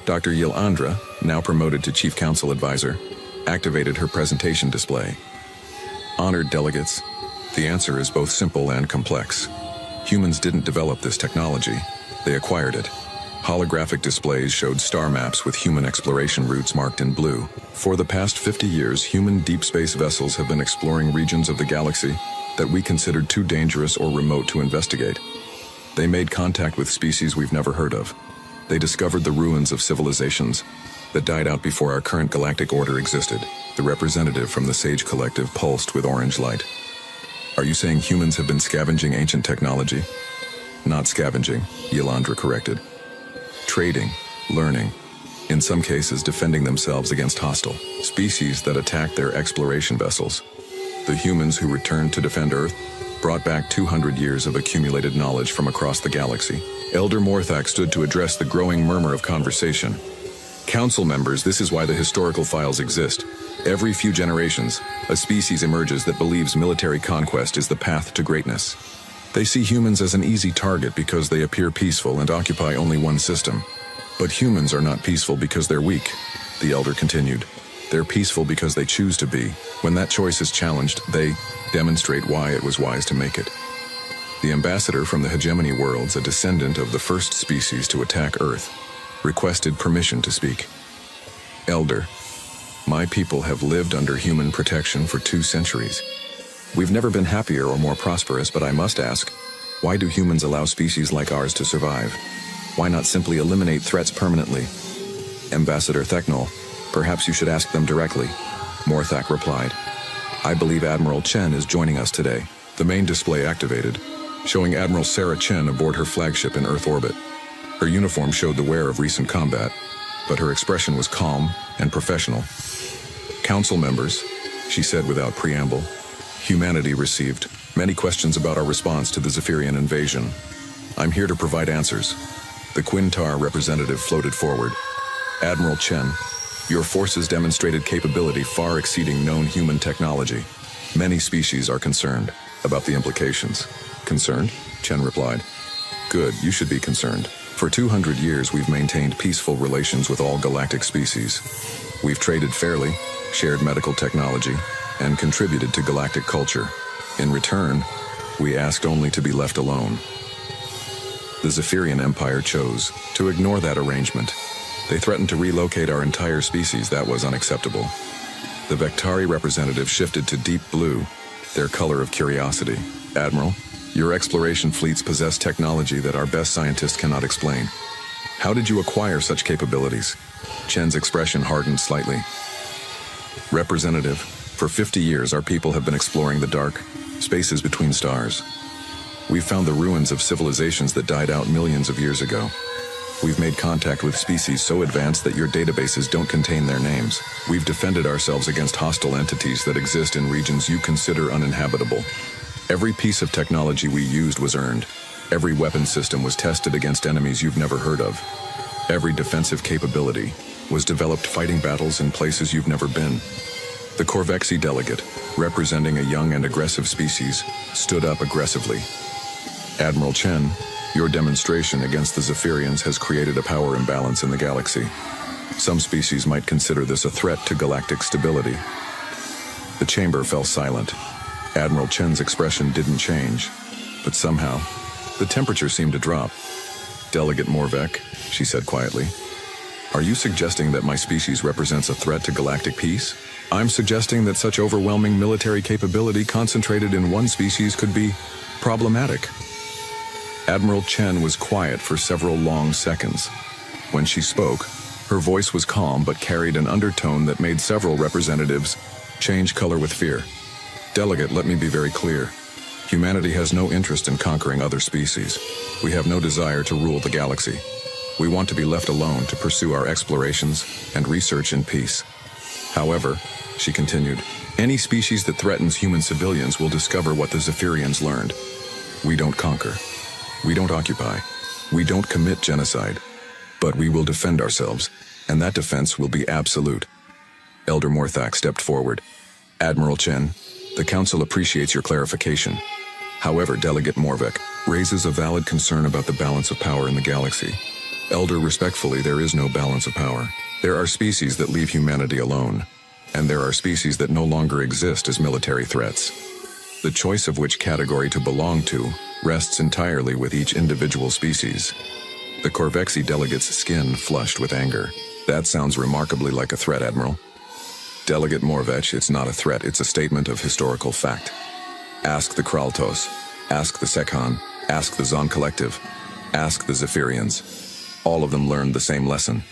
Dr. Yilandra, now promoted to Chief Council Advisor, activated her presentation display. Honored delegates, the answer is both simple and complex. Humans didn't develop this technology, they acquired it. Holographic displays showed star maps with human exploration routes marked in blue. For the past 50 years, human deep space vessels have been exploring regions of the galaxy that we considered too dangerous or remote to investigate. They made contact with species we've never heard of. They discovered the ruins of civilizations that died out before our current galactic order existed. The representative from the Sage Collective pulsed with orange light. Are you saying humans have been scavenging ancient technology? Not scavenging, Yilandra corrected. Trading, learning, in some cases defending themselves against hostile species that attacked their exploration vessels. The humans who returned to defend Earth brought back 200 years of accumulated knowledge from across the galaxy. Elder Morthak stood to address the growing murmur of conversation. Council members, this is why the historical files exist. Every few generations, a species emerges that believes military conquest is the path to greatness. They see humans as an easy target because they appear peaceful and occupy only one system. But humans are not peaceful because they're weak, the elder continued. They're peaceful because they choose to be. When that choice is challenged, they demonstrate why it was wise to make it. The ambassador from the hegemony worlds, a descendant of the first species to attack Earth, requested permission to speak. Elder, my people have lived under human protection for 2 centuries. We've never been happier or more prosperous, but I must ask, why do humans allow species like ours to survive? Why not simply eliminate threats permanently? Ambassador Theknol, perhaps you should ask them directly. Morthak replied. I believe Admiral Chen is joining us today. The main display activated, showing Admiral Sarah Chen aboard her flagship in Earth orbit. Her uniform showed the wear of recent combat, but her expression was calm and professional. Council members, she said without preamble, humanity received many questions about our response to the Zephyrian invasion. I'm here to provide answers. The Quintar representative floated forward. Admiral Chen, your forces demonstrated capability far exceeding known human technology. Many species are concerned about the implications. Concerned? Chen replied. Good, you should be concerned. For 200 years we've maintained peaceful relations with all galactic species. We've traded fairly, shared medical technology, and contributed to galactic culture. In return, we asked only to be left alone. The Zephyrian Empire chose to ignore that arrangement. They threatened to relocate our entire species. That was unacceptable. The Vectari representative shifted to deep blue, their color of curiosity. Admiral, your exploration fleets possess technology that our best scientists cannot explain. How did you acquire such capabilities? Chen's expression hardened slightly. Representative, for 50 years our people have been exploring the dark spaces between stars. We've found the ruins of civilizations that died out millions of years ago. We've made contact with species so advanced that your databases don't contain their names. We've defended ourselves against hostile entities that exist in regions you consider uninhabitable. Every piece of technology we used was earned. Every weapon system was tested against enemies you've never heard of. Every defensive capability was developed fighting battles in places you've never been. The Corvexi delegate, representing a young and aggressive species, stood up aggressively. Admiral Chen, your demonstration against the Zephyrians has created a power imbalance in the galaxy. Some species might consider this a threat to galactic stability. The chamber fell silent. Admiral Chen's expression didn't change, but somehow, the temperature seemed to drop. Delegate Morvek, she said quietly, are you suggesting that my species represents a threat to galactic peace? I'm suggesting that such overwhelming military capability concentrated in one species could be problematic. Admiral Chen was quiet for several long seconds. When she spoke, her voice was calm but carried an undertone that made several representatives change color with fear. Delegate, let me be very clear. Humanity has no interest in conquering other species. We have no desire to rule the galaxy. We want to be left alone to pursue our explorations and research in peace. However, she continued, any species that threatens human civilians will discover what the Zephyrians learned. We don't conquer. We don't occupy. We don't commit genocide. But we will defend ourselves, and that defense will be absolute. Elder Morthak stepped forward. Admiral Chen, the Council appreciates your clarification. However, Delegate Morvek raises a valid concern about the balance of power in the galaxy. Elder, respectfully, there is no balance of power. There are species that leave humanity alone, and there are species that no longer exist as military threats. The choice of which category to belong to rests entirely with each individual species. The Corvexi delegate's skin flushed with anger. That sounds remarkably like a threat, Admiral. Delegate Morvech, it's not a threat, it's a statement of historical fact. Ask the Kraltos, ask the Sekhan, ask the Zon Collective, ask the Zephyrians. All of them learned the same lesson,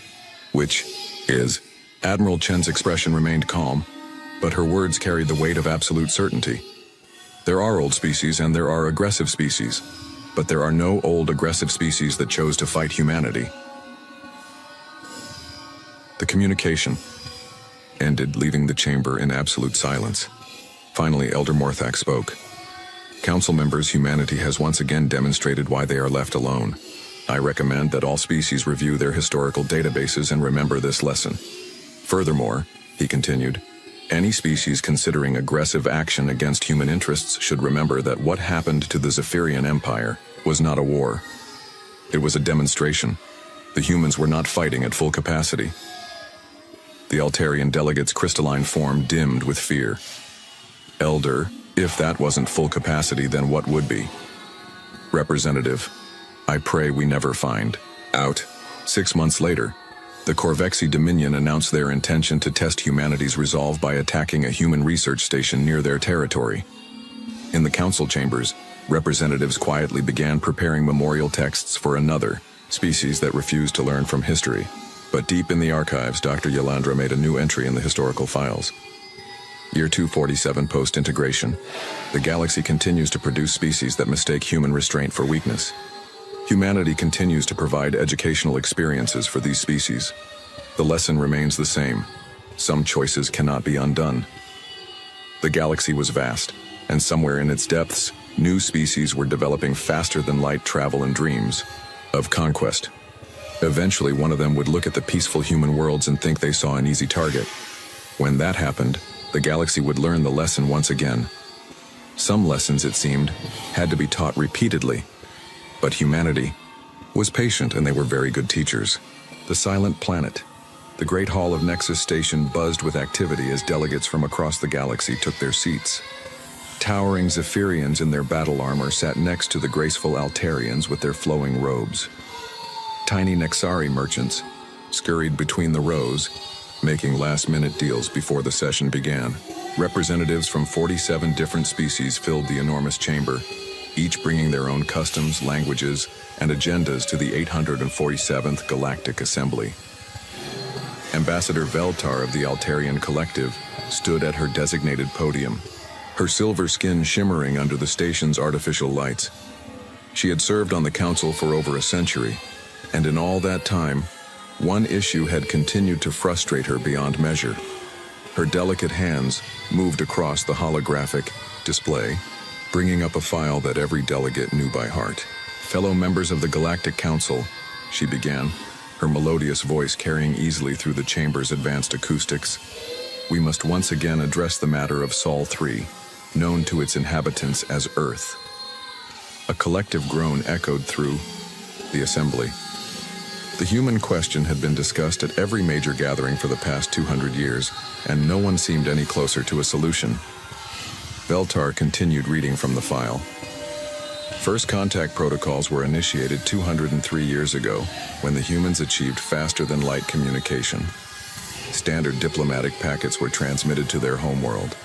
which is... Admiral Chen's expression remained calm, but her words carried the weight of absolute certainty. There are old species and there are aggressive species, but there are no old aggressive species that chose to fight humanity. The communication ended, leaving the chamber in absolute silence. Finally, Elder Morthak spoke. Council members, humanity has once again demonstrated why they are left alone. I recommend that all species review their historical databases and remember this lesson. Furthermore, he continued, any species considering aggressive action against human interests should remember that what happened to the Zephyrian Empire was not a war. It was a demonstration. The humans were not fighting at full capacity. The Altarian delegate's crystalline form dimmed with fear. Elder, if that wasn't full capacity, then what would be? Representative, I pray we never find out. 6 months later, the Corvexi Dominion announced their intention to test humanity's resolve by attacking a human research station near their territory. In the council chambers, representatives quietly began preparing memorial texts for another species that refused to learn from history. But deep in the archives, Dr. Yolandra made a new entry in the historical files. Year 247 post-integration. The galaxy continues to produce species that mistake human restraint for weakness. Humanity continues to provide educational experiences for these species. The lesson remains the same. Some choices cannot be undone. The galaxy was vast, and somewhere in its depths, new species were developing faster than light travel and dreams of conquest. Eventually, one of them would look at the peaceful human worlds and think they saw an easy target. When that happened, the galaxy would learn the lesson once again. Some lessons, it seemed, had to be taught repeatedly. But humanity was patient, and they were very good teachers. The silent planet. The Great Hall of Nexus Station buzzed with activity as delegates from across the galaxy took their seats. Towering Zephyrians in their battle armor sat next to the graceful Altarians with their flowing robes. Tiny Nexari merchants scurried between the rows, making last-minute deals before the session began. Representatives from 47 different species filled the enormous chamber, each bringing their own customs, languages, and agendas to the 847th Galactic Assembly. Ambassador Veltar of the Altarian Collective stood at her designated podium, her silver skin shimmering under the station's artificial lights. She had served on the council for over a century, and in all that time, one issue had continued to frustrate her beyond measure. Her delicate hands moved across the holographic display, bringing up a file that every delegate knew by heart. "Fellow members of the Galactic Council," she began, her melodious voice carrying easily through the chamber's advanced acoustics, "we must once again address the matter of Sol 3, known to its inhabitants as Earth." A collective groan echoed through the assembly. The human question had been discussed at every major gathering for the past 200 years, and no one seemed any closer to a solution. Veltar continued reading from the file. First contact protocols were initiated 203 years ago, when the humans achieved faster-than-light communication. Standard diplomatic packets were transmitted to their homeworld.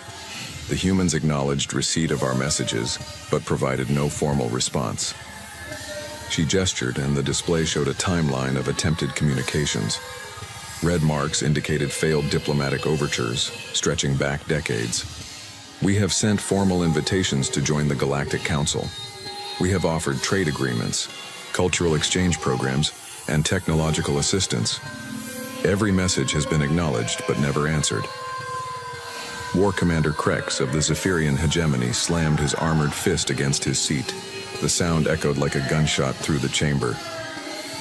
The humans acknowledged receipt of our messages, but provided no formal response. She gestured, and the display showed a timeline of attempted communications. Red marks indicated failed diplomatic overtures, stretching back decades. "We have sent formal invitations to join the Galactic Council. We have offered trade agreements, cultural exchange programs, and technological assistance. Every message has been acknowledged but never answered." War Commander Krex of the Zephyrian hegemony slammed his armored fist against his seat. The sound echoed like a gunshot through the chamber.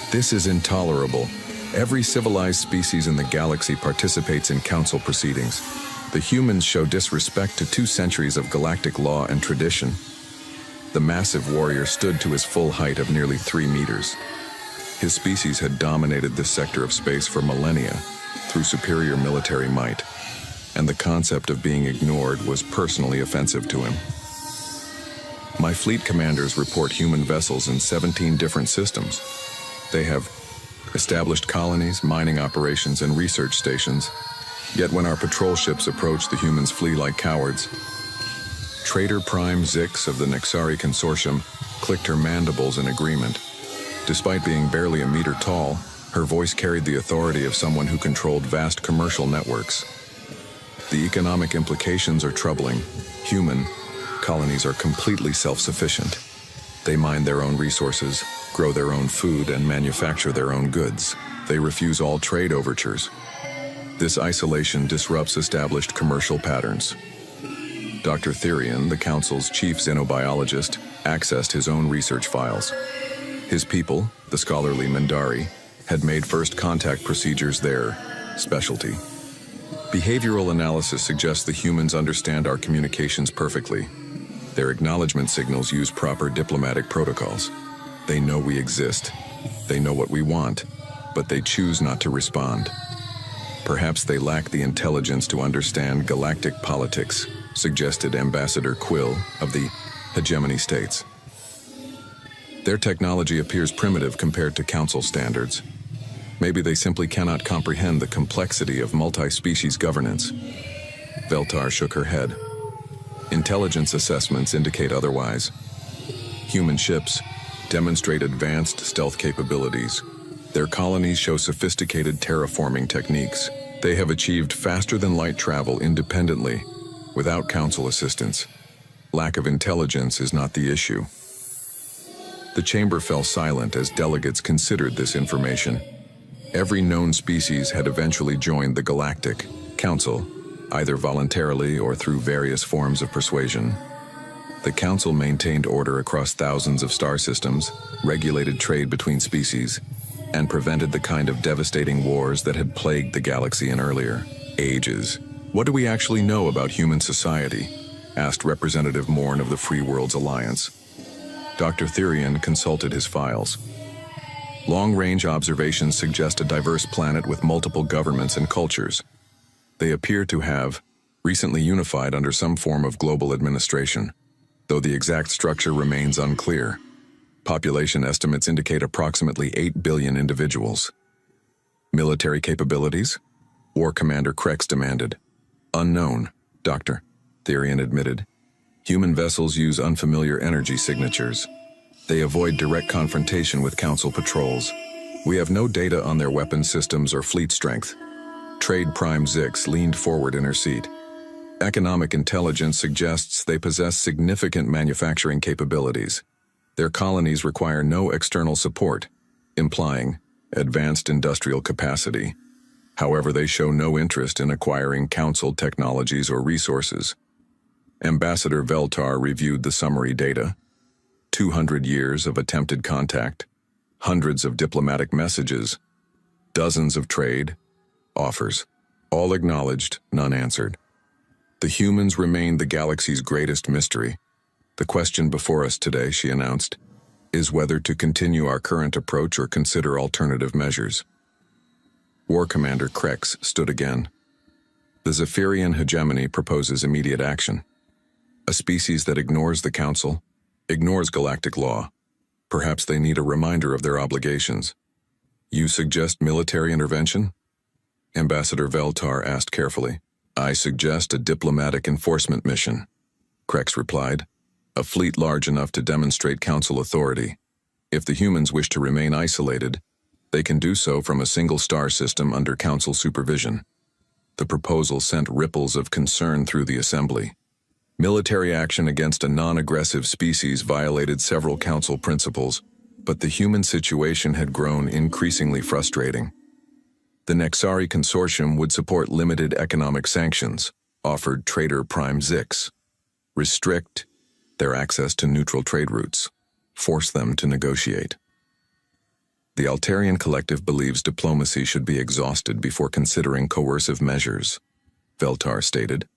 "This is intolerable. Every civilized species in the galaxy participates in council proceedings. The humans show disrespect to 2 centuries of galactic law and tradition." The massive warrior stood to his full height of nearly 3 meters. His species had dominated this sector of space for millennia through superior military might, and the concept of being ignored was personally offensive to him. "My fleet commanders report human vessels in 17 different systems. They have established colonies, mining operations, and research stations. Yet when our patrol ships approach, the humans flee like cowards." Trader Prime Zix of the Nexari Consortium clicked her mandibles in agreement. Despite being barely a meter tall, her voice carried the authority of someone who controlled vast commercial networks. "The economic implications are troubling. Human colonies are completely self-sufficient. They mine their own resources, grow their own food, and manufacture their own goods. They refuse all trade overtures. This isolation disrupts established commercial patterns." Dr. Therian, the Council's chief xenobiologist, accessed his own research files. His people, the scholarly Mindari, had made first contact procedures their specialty. "Behavioral analysis suggests the humans understand our communications perfectly. Their acknowledgement signals use proper diplomatic protocols. They know we exist. They know what we want, but they choose not to respond. Perhaps they lack the intelligence to understand galactic politics," suggested Ambassador Quill of the Hegemony States. "Their technology appears primitive compared to Council standards. Maybe they simply cannot comprehend the complexity of multi-species governance. Veltar shook her head. Intelligence assessments indicate otherwise. Human ships demonstrate advanced stealth capabilities. Their colonies show sophisticated terraforming techniques. They have achieved faster-than-light travel independently, without Council assistance. Lack of intelligence is not the issue. The chamber fell silent as delegates considered this information. Every known species had eventually joined the Galactic Council, either voluntarily or through various forms of persuasion. The Council maintained order across thousands of star systems, regulated trade between species, and prevented the kind of devastating wars that had plagued the galaxy in earlier ages. "What do we actually know about human society?" asked Representative Morn of the Free Worlds Alliance. Dr. Therian consulted his files. Long-range observations suggest a diverse planet with multiple governments and cultures. They appear to have recently unified under some form of global administration, though the exact structure remains unclear. Population estimates indicate approximately 8 billion individuals. Military capabilities? War Commander Krex demanded. "Unknown, Dr." Therian admitted. Human vessels use unfamiliar energy signatures. They avoid direct confrontation with Council patrols. We have no data on their weapon systems or fleet strength. Trade Prime Zix leaned forward in her seat. Economic intelligence suggests they possess significant manufacturing capabilities. Their colonies require no external support, implying advanced industrial capacity. However, they show no interest in acquiring Council technologies or resources. Ambassador Veltar reviewed the summary data. 200 years of attempted contact, hundreds of diplomatic messages, dozens of trade offers, all acknowledged, none answered. The humans remain the galaxy's greatest mystery. "The question before us today," she announced, "is whether to continue our current approach or consider alternative measures." War Commander Krex stood again. "The Zephyrian hegemony proposes immediate action. A species that ignores the Council, ignores galactic law. Perhaps they need a reminder of their obligations." "You suggest military intervention?" Ambassador Veltar asked carefully. "I suggest a diplomatic enforcement mission," Krex replied. "A fleet large enough to demonstrate Council authority. If the humans wish to remain isolated, they can do so from a single star system under Council supervision." The proposal sent ripples of concern through the Assembly. Military action against a non-aggressive species violated several Council principles, but the human situation had grown increasingly frustrating. The Nexari Consortium would support limited economic sanctions, offered Trader Prime Zix, restrict their access to neutral trade routes, force them to negotiate. The Altarian Collective believes diplomacy should be exhausted before considering coercive measures, Veltar stated,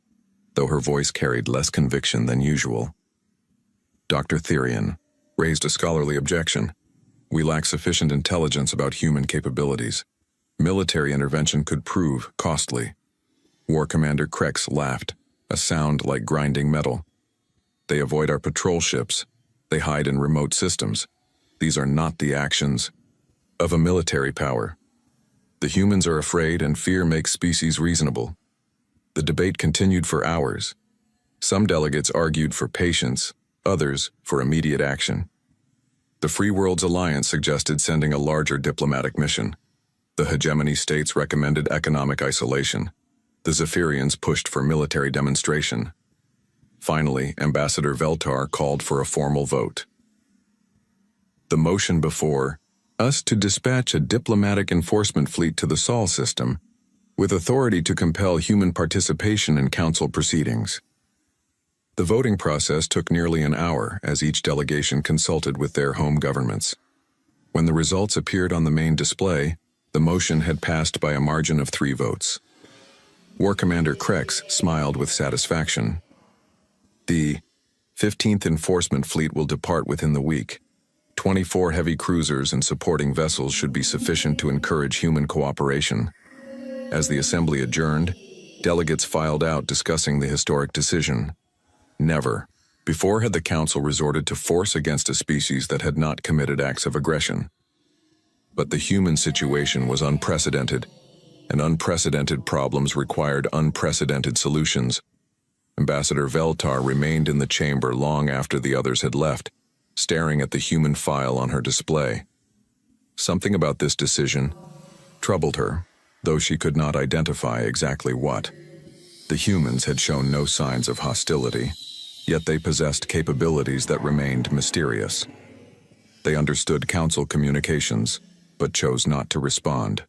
though her voice carried less conviction than usual. Dr. Therian raised a scholarly objection. "We lack sufficient intelligence about human capabilities. Military intervention could prove costly." War Commander Krex laughed, a sound like grinding metal. "They avoid our patrol ships. They hide in remote systems. These are not the actions of a military power. The humans are afraid and fear makes species reasonable." The debate continued for hours. Some delegates argued for patience, others for immediate action. The Free Worlds Alliance suggested sending a larger diplomatic mission. The hegemony states recommended economic isolation. The Zephyrians pushed for military demonstration. Finally, Ambassador Veltar called for a formal vote. The motion before us to dispatch a diplomatic enforcement fleet to the Sol system, with authority to compel human participation in Council proceedings. The voting process took nearly an hour as each delegation consulted with their home governments. When the results appeared on the main display, the motion had passed by a margin of 3 votes. War Commander Krex smiled with satisfaction. "The 15th Enforcement Fleet will depart within the week. 24 heavy cruisers and supporting vessels should be sufficient to encourage human cooperation." As the Assembly adjourned, delegates filed out discussing the historic decision. Never before had the Council resorted to force against a species that had not committed acts of aggression. But the human situation was unprecedented, and unprecedented problems required unprecedented solutions. Ambassador Veltar remained in the chamber long after the others had left, staring at the human file on her display. Something about this decision troubled her, though she could not identify exactly what. The humans had shown no signs of hostility, yet they possessed capabilities that remained mysterious. They understood council communications, but chose not to respond.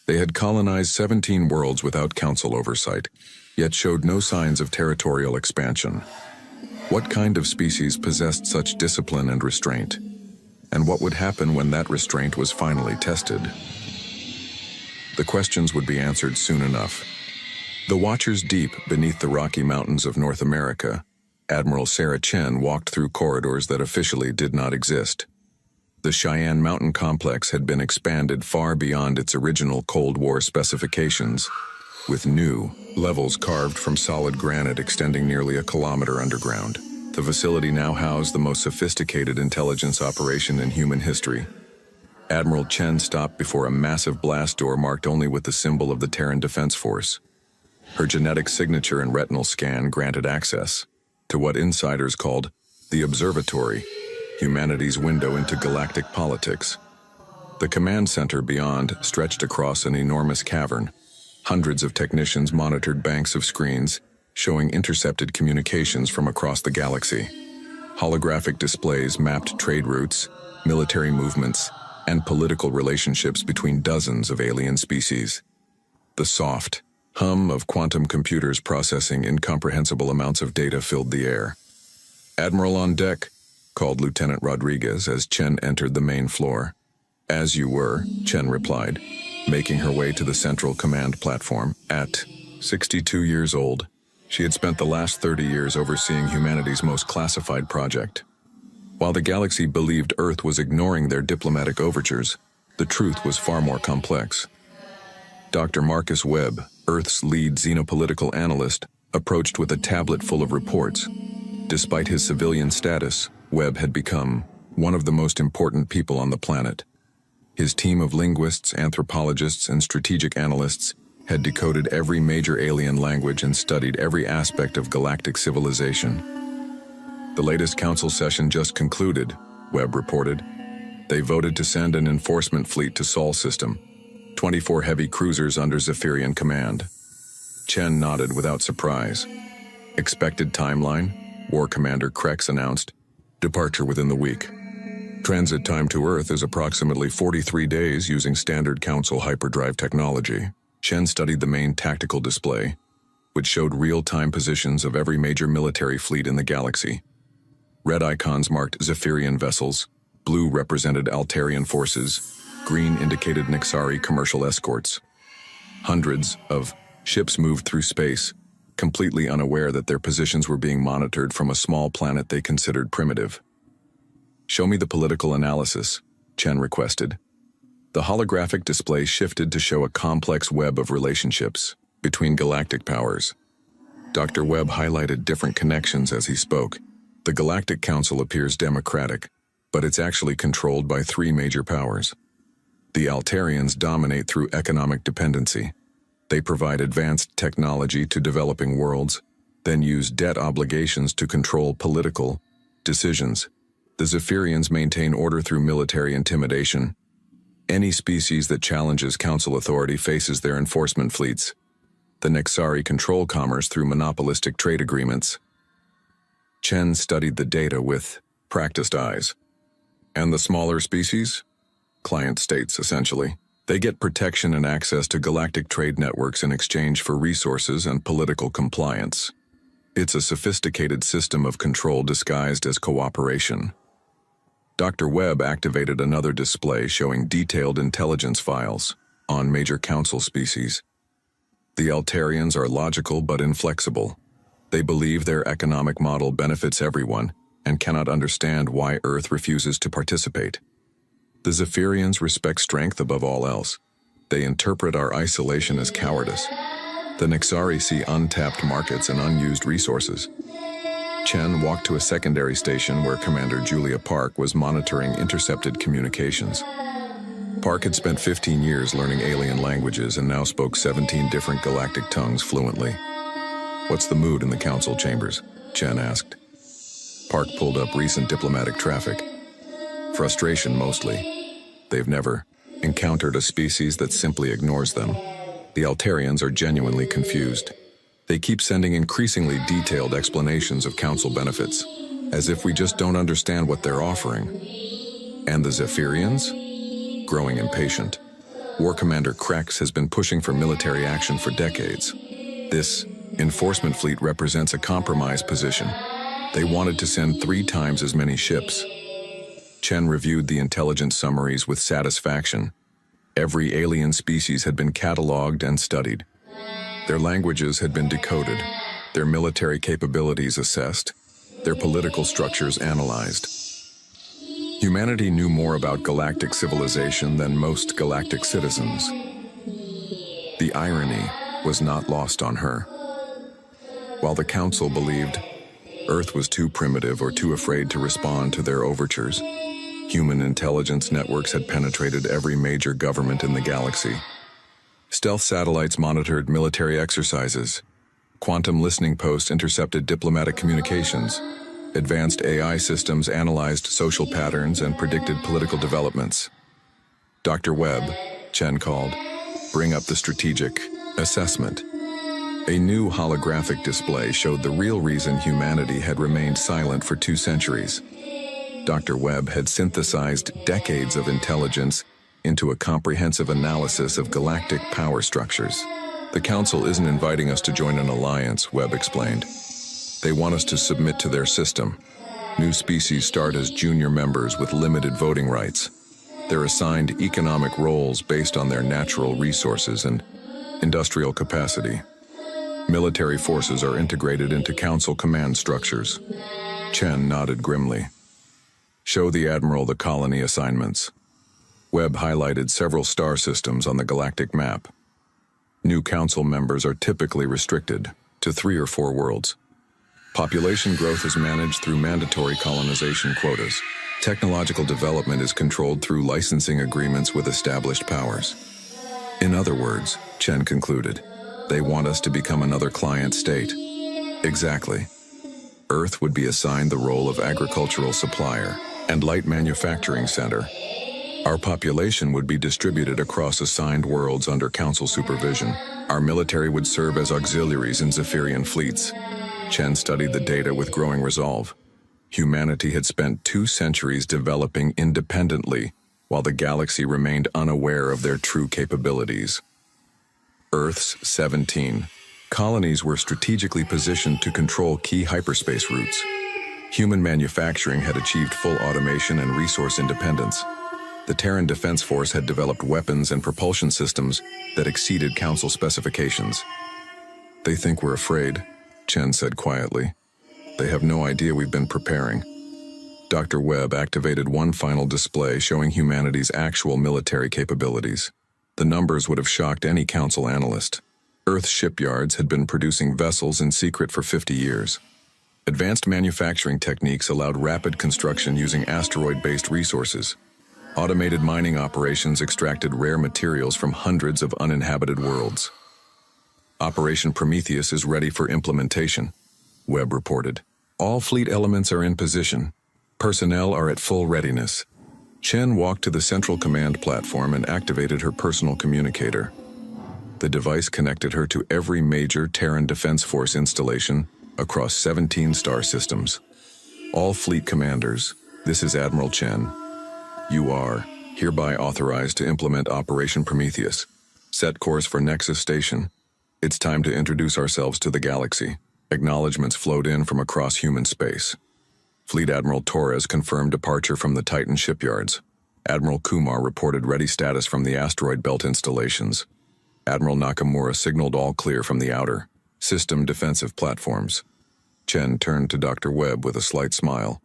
They had colonized 17 worlds without council oversight, yet showed no signs of territorial expansion. What kind of species possessed such discipline and restraint? And what would happen when that restraint was finally tested? The questions would be answered soon enough. The Watchers deep beneath the Rocky Mountains of North America, Admiral Sarah Chen walked through corridors that officially did not exist. The Cheyenne Mountain Complex had been expanded far beyond its original Cold War specifications, with new levels carved from solid granite extending nearly a kilometer underground. The facility now housed the most sophisticated intelligence operation in human history. Admiral Chen stopped before a massive blast door marked only with the symbol of the Terran Defense Force. Her genetic signature and retinal scan granted access to what insiders called the Observatory, humanity's window into galactic politics. The command center beyond stretched across an enormous cavern. Hundreds of technicians monitored banks of screens, showing intercepted communications from across the galaxy. Holographic displays mapped trade routes, military movements, and political relationships between dozens of alien species. The soft hum of quantum computers processing incomprehensible amounts of data filled the air. "Admiral on deck," called Lieutenant Rodriguez as Chen entered the main floor. "As you were," Chen replied, making her way to the central command platform. At 62 years old, she had spent the last 30 years overseeing humanity's most classified project. While the galaxy believed Earth was ignoring their diplomatic overtures, the truth was far more complex. Dr. Marcus Webb, Earth's lead xenopolitical analyst, approached with a tablet full of reports. Despite his civilian status, Webb had become one of the most important people on the planet. His team of linguists, anthropologists, and strategic analysts had decoded every major alien language and studied every aspect of galactic civilization. "The latest council session just concluded," Webb reported. "They voted to send an enforcement fleet to Sol system, 24 heavy cruisers under Zephyrian command." Chen nodded without surprise. "Expected timeline?" War Commander Krex announced. "Departure within the week. Transit time to Earth is approximately 43 days using standard Council hyperdrive technology." Chen studied the main tactical display, which showed real-time positions of every major military fleet in the galaxy. Red icons marked Zephyrian vessels, blue represented Altarian forces, green indicated Nixari commercial escorts. Hundreds of ships moved through space, completely unaware that their positions were being monitored from a small planet they considered primitive. "Show me the political analysis," Chen requested. The holographic display shifted to show a complex web of relationships between galactic powers. Dr. Webb highlighted different connections as he spoke. "The Galactic Council appears democratic, but it's actually controlled by three major powers. The Altarians dominate through economic dependency. They provide advanced technology to developing worlds, then use debt obligations to control political decisions. The Zephyrians maintain order through military intimidation. Any species that challenges council authority faces their enforcement fleets. The Nixari control commerce through monopolistic trade agreements." Chen studied the data with practiced eyes. "And the smaller species?" "Client states, essentially. They get protection and access to galactic trade networks in exchange for resources and political compliance. It's a sophisticated system of control disguised as cooperation." Dr. Webb activated another display showing detailed intelligence files on major council species. "The Altarians are logical but inflexible. They believe their economic model benefits everyone and cannot understand why Earth refuses to participate. The Zephyrians respect strength above all else. They interpret our isolation as cowardice. The Nixari see untapped markets and unused resources." Chen walked to a secondary station where Commander Julia Park was monitoring intercepted communications. Park had spent 15 years learning alien languages and now spoke 17 different galactic tongues fluently. "What's the mood in the council chambers?" Chen asked. Park pulled up recent diplomatic traffic. Frustration mostly. They've never encountered a species that simply ignores them. The Altarians are genuinely confused. They keep sending increasingly detailed explanations of council benefits, as if we just don't understand what they're offering. And the Zephyrians? Growing impatient. War Commander Krex has been pushing for military action for decades. This enforcement fleet represents a compromise position. They wanted to send 3 times as many ships. Chen reviewed the intelligence summaries with satisfaction. Every alien species had been cataloged and studied. Their languages had been decoded, their military capabilities assessed, their political structures analyzed. Humanity knew more about galactic civilization than most galactic citizens. The irony was not lost on her. While the Council believed Earth was too primitive or too afraid to respond to their overtures, human intelligence networks had penetrated every major government in the galaxy. Stealth satellites monitored military exercises. Quantum listening posts intercepted diplomatic communications. Advanced AI systems analyzed social patterns and predicted political developments. "Dr. Webb," Chen called, "bring up the strategic assessment." A new holographic display showed the real reason humanity had remained silent for 2 centuries. Dr. Webb had synthesized decades of intelligence into a comprehensive analysis of galactic power structures. "The Council isn't inviting us to join an alliance," Webb explained. "They want us to submit to their system. New species start as junior members with limited voting rights. They're assigned economic roles based on their natural resources and industrial capacity. Military forces are integrated into Council command structures." Chen nodded grimly. "Show the Admiral the colony assignments." Webb highlighted several star systems on the galactic map. New Council members are typically restricted to 3 or 4 worlds. Population growth is managed through mandatory colonization quotas. Technological development is controlled through licensing agreements with established powers. In other words, Chen concluded, they want us to become another client state. Exactly. Earth would be assigned the role of agricultural supplier and light manufacturing center. Our population would be distributed across assigned worlds under Council supervision. Our military would serve as auxiliaries in Zephyrian fleets. Chen studied the data with growing resolve. Humanity had spent 2 centuries developing independently, while the galaxy remained unaware of their true capabilities. Earth's 17 colonies were strategically positioned to control key hyperspace routes. Human manufacturing had achieved full automation and resource independence. The Terran Defense Force had developed weapons and propulsion systems that exceeded Council specifications. "They think we're afraid," Chen said quietly. "They have no idea we've been preparing." Dr. Webb activated one final display showing humanity's actual military capabilities. The numbers would have shocked any Council analyst. Earth's shipyards had been producing vessels in secret for 50 years. Advanced manufacturing techniques allowed rapid construction using asteroid-based resources. Automated mining operations extracted rare materials from hundreds of uninhabited worlds. "Operation Prometheus is ready for implementation," Webb reported. "All fleet elements are in position. Personnel are at full readiness." Chen walked to the central command platform and activated her personal communicator. The device connected her to every major Terran Defense Force installation across 17 star systems. "All fleet commanders, this is Admiral Chen. You are hereby authorized to implement Operation Prometheus. Set course for Nexus Station. It's time to introduce ourselves to the galaxy." Acknowledgements flowed in from across human space. Fleet Admiral Torres confirmed departure from the Titan shipyards. Admiral Kumar reported ready status from the asteroid belt installations. Admiral Nakamura signaled all clear from the outer system defensive platforms. Chen turned to Dr. Webb with a slight smile.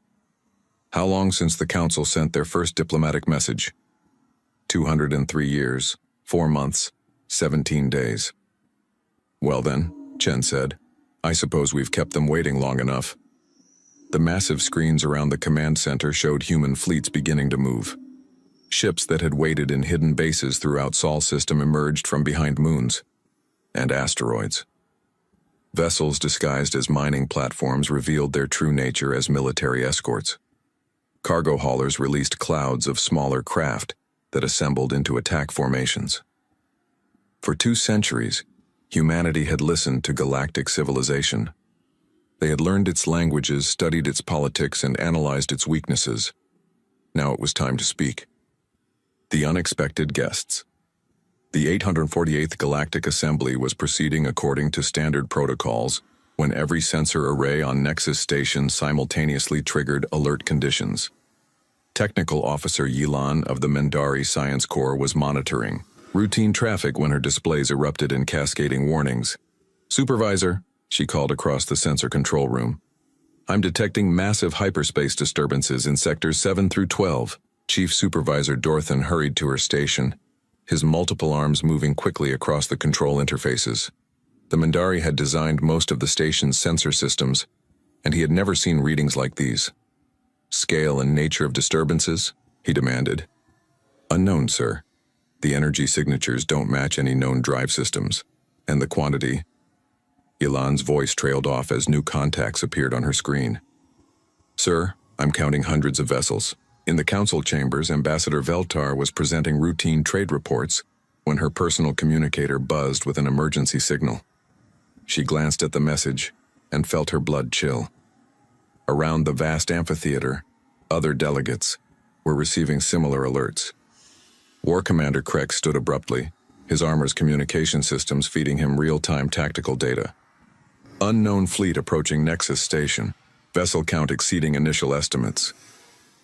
"How long since the Council sent their first diplomatic message?" 203 years, 4 months, 17 days. "Well then," Chen said, "I suppose we've kept them waiting long enough." The massive screens around the command center showed human fleets beginning to move. Ships that had waited in hidden bases throughout Sol system emerged from behind moons and asteroids. Vessels disguised as mining platforms revealed their true nature as military escorts. Cargo haulers released clouds of smaller craft that assembled into attack formations. For 2 centuries, humanity had listened to galactic civilization. They had learned its languages, studied its politics, and analyzed its weaknesses. Now it was time to speak. The unexpected guests. The 848th Galactic Assembly was proceeding according to standard protocols when every sensor array on Nexus Station simultaneously triggered alert conditions. Technical Officer Yilan of the Mendari Science Corps was monitoring routine traffic when her displays erupted in cascading warnings. "Supervisor," she called across the sensor control room. "I'm detecting massive hyperspace disturbances in sectors 7 through 12. Chief Supervisor Dorthan hurried to her station, his multiple arms moving quickly across the control interfaces. The Mendari had designed most of the station's sensor systems, and he had never seen readings like these. "Scale and nature of disturbances?" he demanded. "Unknown, sir. The energy signatures don't match any known drive systems, and the quantity..." Ilan's voice trailed off as new contacts appeared on her screen. "Sir, I'm counting hundreds of vessels." In the council chambers, Ambassador Veltar was presenting routine trade reports when her personal communicator buzzed with an emergency signal. She glanced at the message and felt her blood chill. Around the vast amphitheater, other delegates were receiving similar alerts. War Commander Krex stood abruptly, his armor's communication systems feeding him real-time tactical data. "Unknown fleet approaching Nexus Station. Vessel count exceeding initial estimates."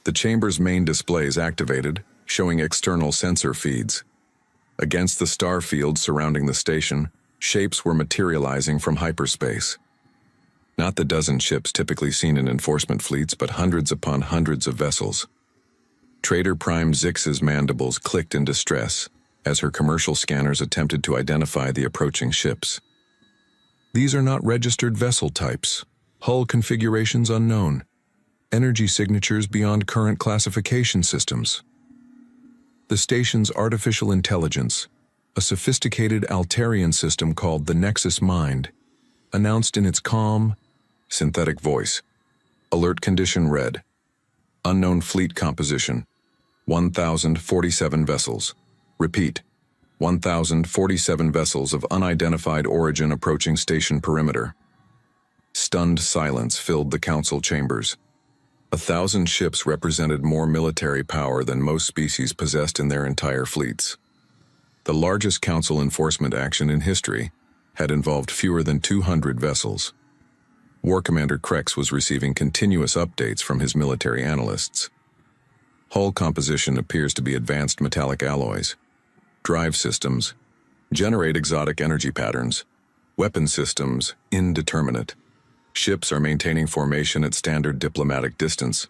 The chamber's main displays activated, showing external sensor feeds. Against the star field surrounding the station, shapes were materializing from hyperspace. Not the dozen ships typically seen in enforcement fleets, but hundreds upon hundreds of vessels. Trader Prime Zix's mandibles clicked in distress as her commercial scanners attempted to identify the approaching ships. "These are not registered vessel types. Hull configurations unknown. Energy signatures beyond current classification systems. The station's artificial intelligence, a sophisticated Altarian system called the Nexus Mind, announced in its calm, synthetic voice. Alert condition read. Unknown fleet composition. 1,047 vessels. Repeat. 1,047 vessels of unidentified origin approaching station perimeter." Stunned silence filled the council chambers. 1,000 ships represented more military power than most species possessed in their entire fleets. The largest council enforcement action in history had involved fewer than 200 vessels. War Commander Krex was receiving continuous updates from his military analysts. Hull composition appears to be advanced metallic alloys. Drive systems generate exotic energy patterns. Weapon systems indeterminate. Ships are maintaining formation at standard diplomatic distance.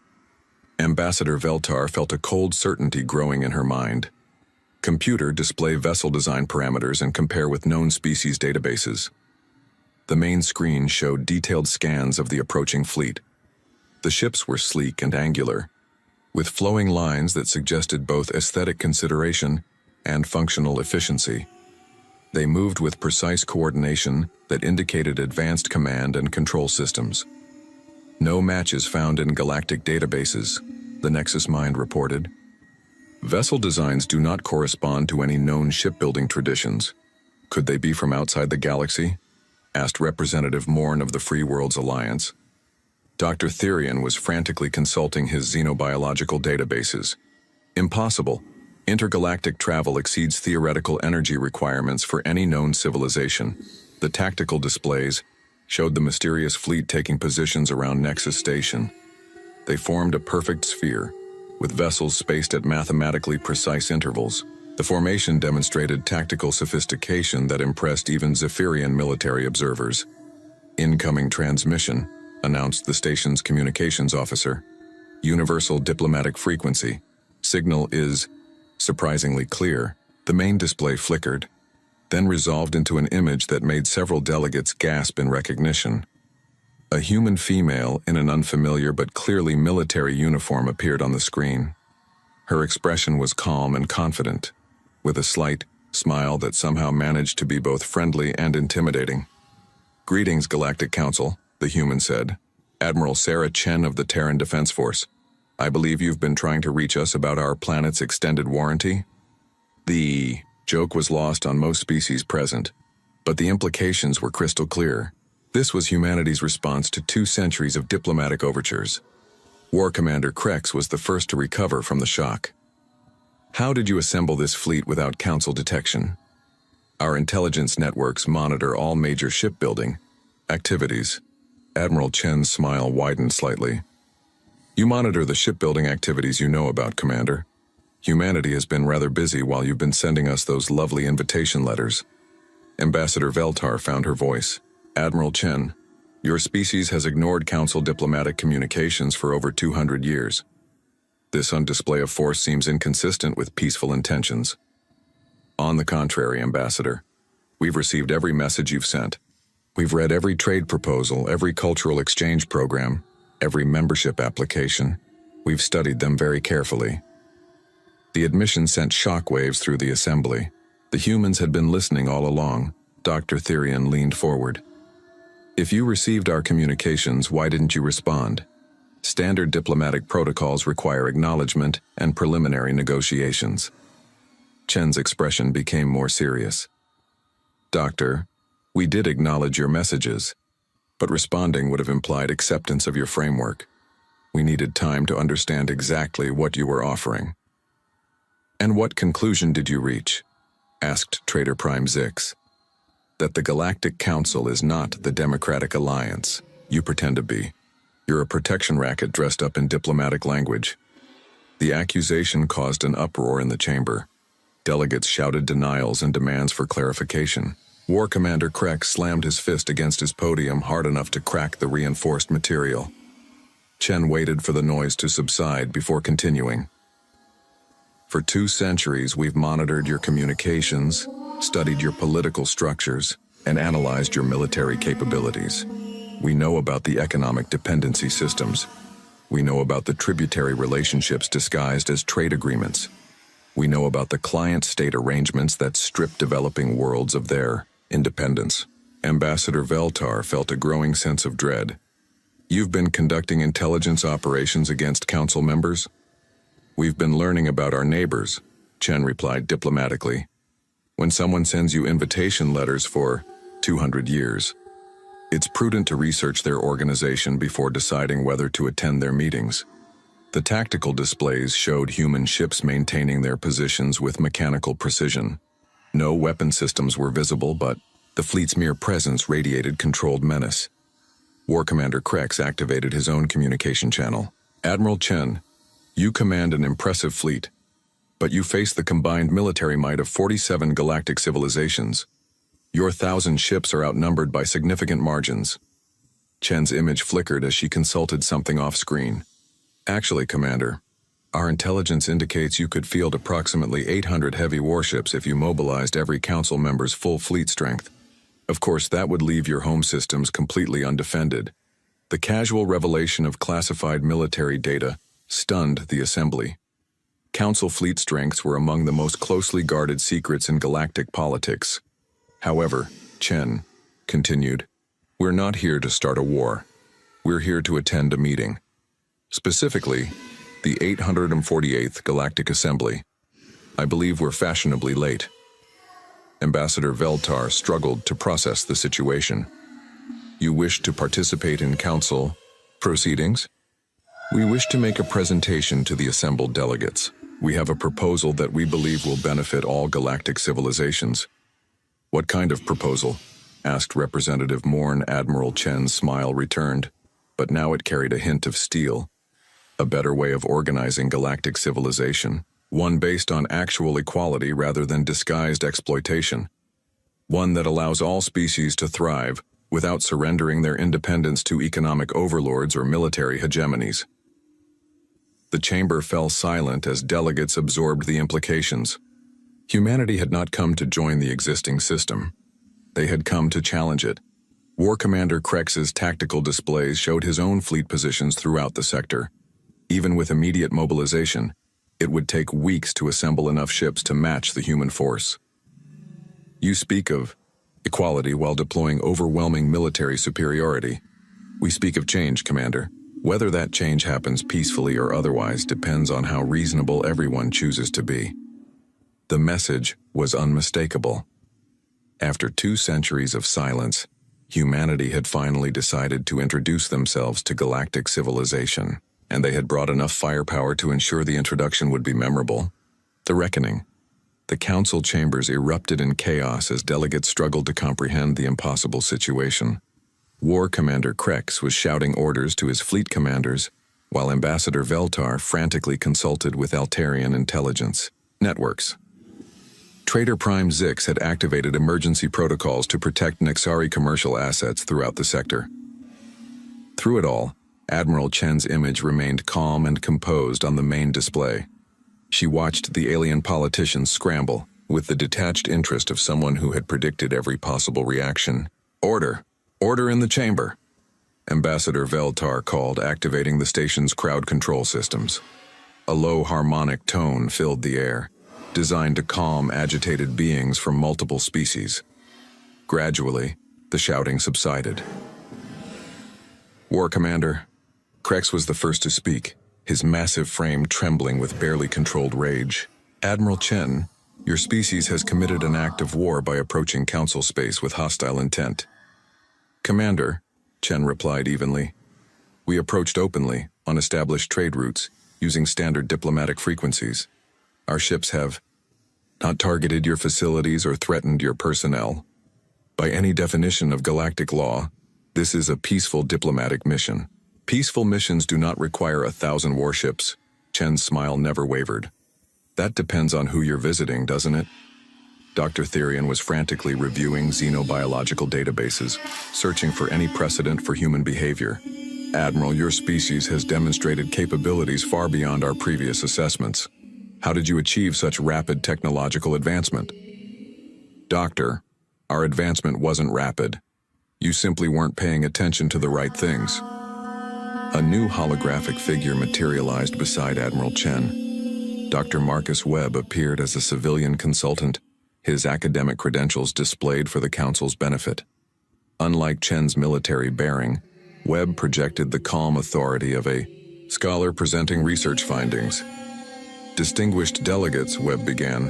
Ambassador Veltar felt a cold certainty growing in her mind. Computer display vessel design parameters and compare with known species databases. The main screen showed detailed scans of the approaching fleet. The ships were sleek and angular, with flowing lines that suggested both aesthetic consideration and functional efficiency. They moved with precise coordination that indicated advanced command and control systems. "No matches found in galactic databases," the Nexus Mind reported. "Vessel designs do not correspond to any known shipbuilding traditions. Could they be from outside the galaxy?" asked Representative Morn of the Free Worlds Alliance. Dr. Therian was frantically consulting his xenobiological databases. "Impossible. Intergalactic travel exceeds theoretical energy requirements for any known civilization." The tactical displays showed the mysterious fleet taking positions around Nexus Station. They formed a perfect sphere, with vessels spaced at mathematically precise intervals. The formation demonstrated tactical sophistication that impressed even Zephyrian military observers. "Incoming transmission," announced the station's communications officer. "Universal diplomatic frequency. Signal is surprisingly clear." The main display flickered, then resolved into an image that made several delegates gasp in recognition. A human female in an unfamiliar but clearly military uniform appeared on the screen. Her expression was calm and confident, with a slight smile that somehow managed to be both friendly and intimidating. "Greetings, Galactic Council," the human said. "Admiral Sarah Chen of the Terran Defense Force. I believe you've been trying to reach us about our planet's extended warranty." The joke was lost on most species present, but the implications were crystal clear. This was humanity's response to 2 centuries of diplomatic overtures. War Commander Krex was the first to recover from the shock. "How did you assemble this fleet without Council detection?" "Our intelligence networks monitor all major shipbuilding activities." Admiral Chen's smile widened slightly. "You monitor the shipbuilding activities you know about, Commander. Humanity has been rather busy while you've been sending us those lovely invitation letters." Ambassador Veltar found her voice. "Admiral Chen, your species has ignored Council diplomatic communications for over 200 years. This undisplay of force seems inconsistent with peaceful intentions." "On the contrary, Ambassador. We've received every message you've sent. We've read every trade proposal, every cultural exchange program, every membership application. We've studied them very carefully." The admission sent shockwaves through the assembly. The humans had been listening all along. Dr. Therian leaned forward. "If you received our communications, why didn't you respond? Standard diplomatic protocols require acknowledgement and preliminary negotiations." Chen's expression became more serious. "Doctor, we did acknowledge your messages, but responding would have implied acceptance of your framework. We needed time to understand exactly what you were offering." "And what conclusion did you reach?" asked Trader Prime Zix. "That the Galactic Council is not the Democratic Alliance you pretend to be. You're a protection racket dressed up in diplomatic language." The accusation caused an uproar in the chamber. Delegates shouted denials and demands for clarification. War Commander Krex slammed his fist against his podium hard enough to crack the reinforced material. Chen waited for the noise to subside before continuing. "For 2 centuries, we've monitored your communications, studied your political structures, and analyzed your military capabilities. We know about the economic dependency systems. We know about the tributary relationships disguised as trade agreements. We know about the client-state arrangements that strip developing worlds of their independence." Ambassador Veltar felt a growing sense of dread. "You've been conducting intelligence operations against Council members?" "We've been learning about our neighbors," Chen replied diplomatically. "When someone sends you invitation letters for 200 years, it's prudent to research their organization before deciding whether to attend their meetings." The tactical displays showed human ships maintaining their positions with mechanical precision. No weapon systems were visible, but the fleet's mere presence radiated controlled menace. War Commander Krex activated his own communication channel. "Admiral Chen, you command an impressive fleet, but you face the combined military might of 47 galactic civilizations. Your 1,000 ships are outnumbered by significant margins." Chen's image flickered as she consulted something off-screen. "Actually, Commander, our intelligence indicates you could field approximately 800 heavy warships if you mobilized every Council member's full fleet strength. Of course, that would leave your home systems completely undefended." The casual revelation of classified military data stunned the assembly. Council fleet strengths were among the most closely guarded secrets in galactic politics. "However," Chen continued, "we're not here to start a war. We're here to attend a meeting. Specifically, the 848th Galactic Assembly. I believe we're fashionably late." Ambassador Veltar struggled to process the situation. "You wish to participate in Council proceedings?" "We wish to make a presentation to the assembled delegates. We have a proposal that we believe will benefit all galactic civilizations." "What kind of proposal?" asked Representative Morn. Admiral Chen's smile returned, but now it carried a hint of steel. "A better way of organizing galactic civilization. One based on actual equality rather than disguised exploitation. One that allows all species to thrive without surrendering their independence to economic overlords or military hegemonies." The chamber fell silent as delegates absorbed the implications. Humanity had not come to join the existing system. They had come to challenge it. War Commander Krex's tactical displays showed his own fleet positions throughout the sector. Even with immediate mobilization, It would take weeks to assemble enough ships to match the human force. You speak of equality while deploying overwhelming military superiority. We speak of change, Commander. Whether that change happens peacefully or otherwise depends on how reasonable everyone chooses to be. The message was unmistakable. After 2 centuries of silence, humanity had finally decided to introduce themselves to galactic civilization, and they had brought enough firepower to ensure the introduction would be memorable. The reckoning. The council chambers erupted in chaos as delegates struggled to comprehend the impossible situation. War Commander Krex was shouting orders to his fleet commanders, while Ambassador Veltar frantically consulted with Altarian intelligence networks. Trader Prime Zix had activated emergency protocols to protect Nexari commercial assets throughout the sector. Through it all, Admiral Chen's image remained calm and composed on the main display. She watched the alien politicians scramble, with the detached interest of someone who had predicted every possible reaction. Order! Order in the chamber! Ambassador Veltar called, activating the station's crowd control systems. A low harmonic tone filled the air, designed to calm agitated beings from multiple species. Gradually, the shouting subsided. War Commander, Krex was the first to speak, his massive frame trembling with barely controlled rage. Admiral Chen, your species has committed an act of war by approaching Council space with hostile intent. Commander, Chen replied evenly. We approached openly, on established trade routes, using standard diplomatic frequencies. Our ships have not targeted your facilities or threatened your personnel. By any definition of galactic law, this is a peaceful diplomatic mission. Peaceful missions do not require 1,000 warships. Chen's smile never wavered. That depends on who you're visiting, doesn't it? Dr. Therian was frantically reviewing xenobiological databases, searching for any precedent for human behavior. Admiral, your species has demonstrated capabilities far beyond our previous assessments. How did you achieve such rapid technological advancement? Doctor, our advancement wasn't rapid. You simply weren't paying attention to the right things. A new holographic figure materialized beside Admiral Chen. Dr. Marcus Webb appeared as a civilian consultant, his academic credentials displayed for the Council's benefit. Unlike Chen's military bearing, Webb projected the calm authority of a scholar presenting research findings. Distinguished delegates, Webb began.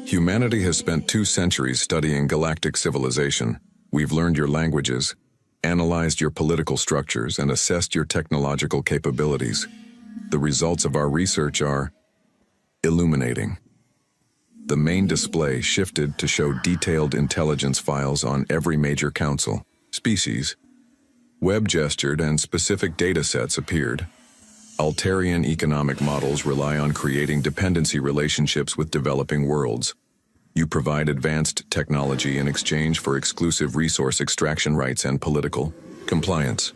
Humanity has spent 2 centuries studying galactic civilization. We've learned your languages, analyzed your political structures, and assessed your technological capabilities. The results of our research are illuminating. The main display shifted to show detailed intelligence files on every major council species. Webb gestured and specific data sets appeared. Altarian economic models rely on creating dependency relationships with developing worlds. You provide advanced technology in exchange for exclusive resource extraction rights and political compliance.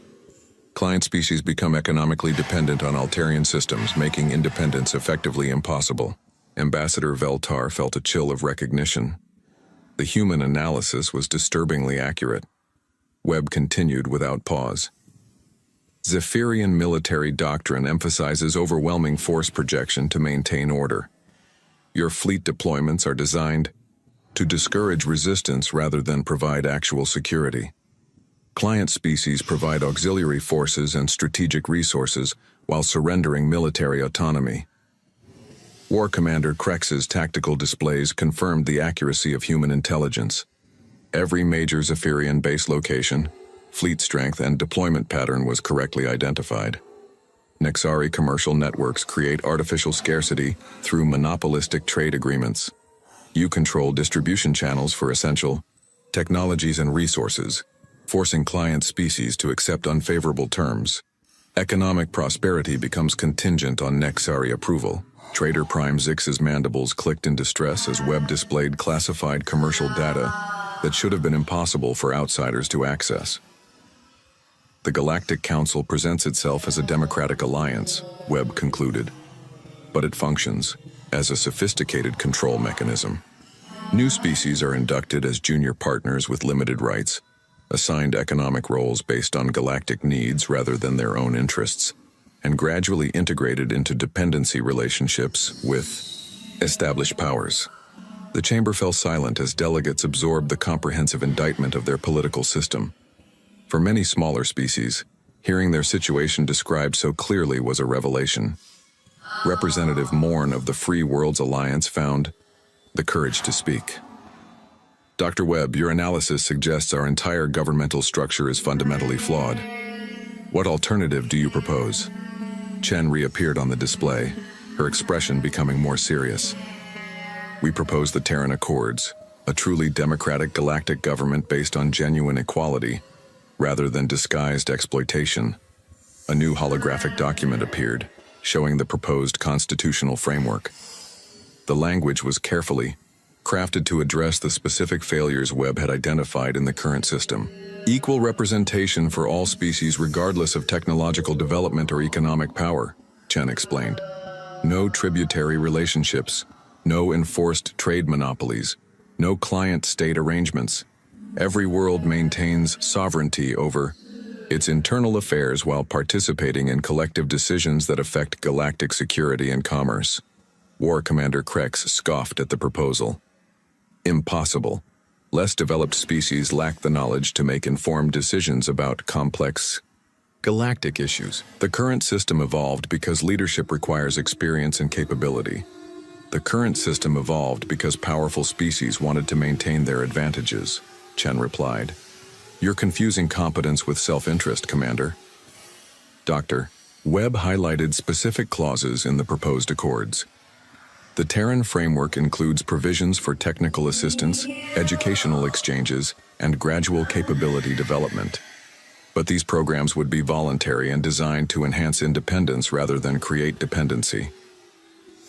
Client species become economically dependent on Altarian systems, making independence effectively impossible. Ambassador Veltar felt a chill of recognition. The human analysis was disturbingly accurate. Webb continued without pause. Zephyrian military doctrine emphasizes overwhelming force projection to maintain order. Your fleet deployments are designed to discourage resistance rather than provide actual security. Client species provide auxiliary forces and strategic resources while surrendering military autonomy. War Commander Krex's tactical displays confirmed the accuracy of human intelligence. Every major Zephyrian base location, fleet strength, and deployment pattern was correctly identified. Nexari commercial networks create artificial scarcity through monopolistic trade agreements. You control distribution channels for essential technologies and resources, forcing client species to accept unfavorable terms. Economic prosperity becomes contingent on Nexari approval. Trader Prime Zix's mandibles clicked in distress as Webb displayed classified commercial data that should have been impossible for outsiders to access. The Galactic Council presents itself as a democratic alliance, Webb concluded, but it functions as a sophisticated control mechanism. New species are inducted as junior partners with limited rights, assigned economic roles based on galactic needs rather than their own interests, and gradually integrated into dependency relationships with established powers. The chamber fell silent as delegates absorbed the comprehensive indictment of their political system. For many smaller species, hearing their situation described so clearly was a revelation. Representative Morn of the Free Worlds Alliance found the courage to speak. Dr. Webb, your analysis suggests our entire governmental structure is fundamentally flawed. What alternative do you propose? Chen reappeared on the display, her expression becoming more serious. We propose the Terran Accords, a truly democratic galactic government based on genuine equality, rather than disguised exploitation. A new holographic document appeared, showing the proposed constitutional framework. The language was carefully crafted to address the specific failures Webb had identified in the current system. Equal representation for all species regardless of technological development or economic power, Chen explained. No tributary relationships, no enforced trade monopolies, no client-state arrangements. Every world maintains sovereignty over its internal affairs while participating in collective decisions that affect galactic security and commerce. War Commander Krex scoffed at the proposal. Impossible. Less developed species lack the knowledge to make informed decisions about complex galactic issues. The current system evolved because leadership requires experience and capability. The current system evolved because powerful species wanted to maintain their advantages, Chen replied. You're confusing competence with self-interest, Commander. Dr. Webb highlighted specific clauses in the proposed accords. The Terran framework includes provisions for technical assistance, educational exchanges, and gradual capability development. But these programs would be voluntary and designed to enhance independence rather than create dependency.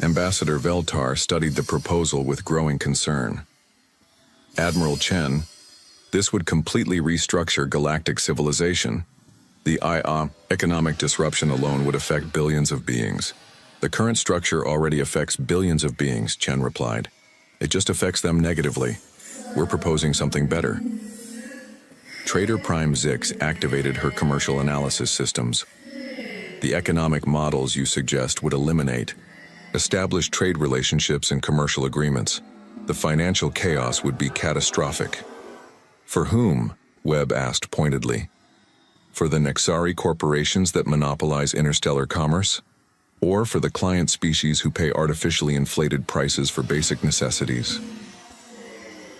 Ambassador Veltar studied the proposal with growing concern. Admiral Chen, this would completely restructure galactic civilization. The economic disruption alone would affect billions of beings. The current structure already affects billions of beings, Chen replied. It just affects them negatively. We're proposing something better. Trader Prime Zix activated her commercial analysis systems. The economic models you suggest would eliminate established trade relationships and commercial agreements. The financial chaos would be catastrophic. For whom? Webb asked pointedly. For the Nexari corporations that monopolize interstellar commerce? Or for the client species who pay artificially inflated prices for basic necessities?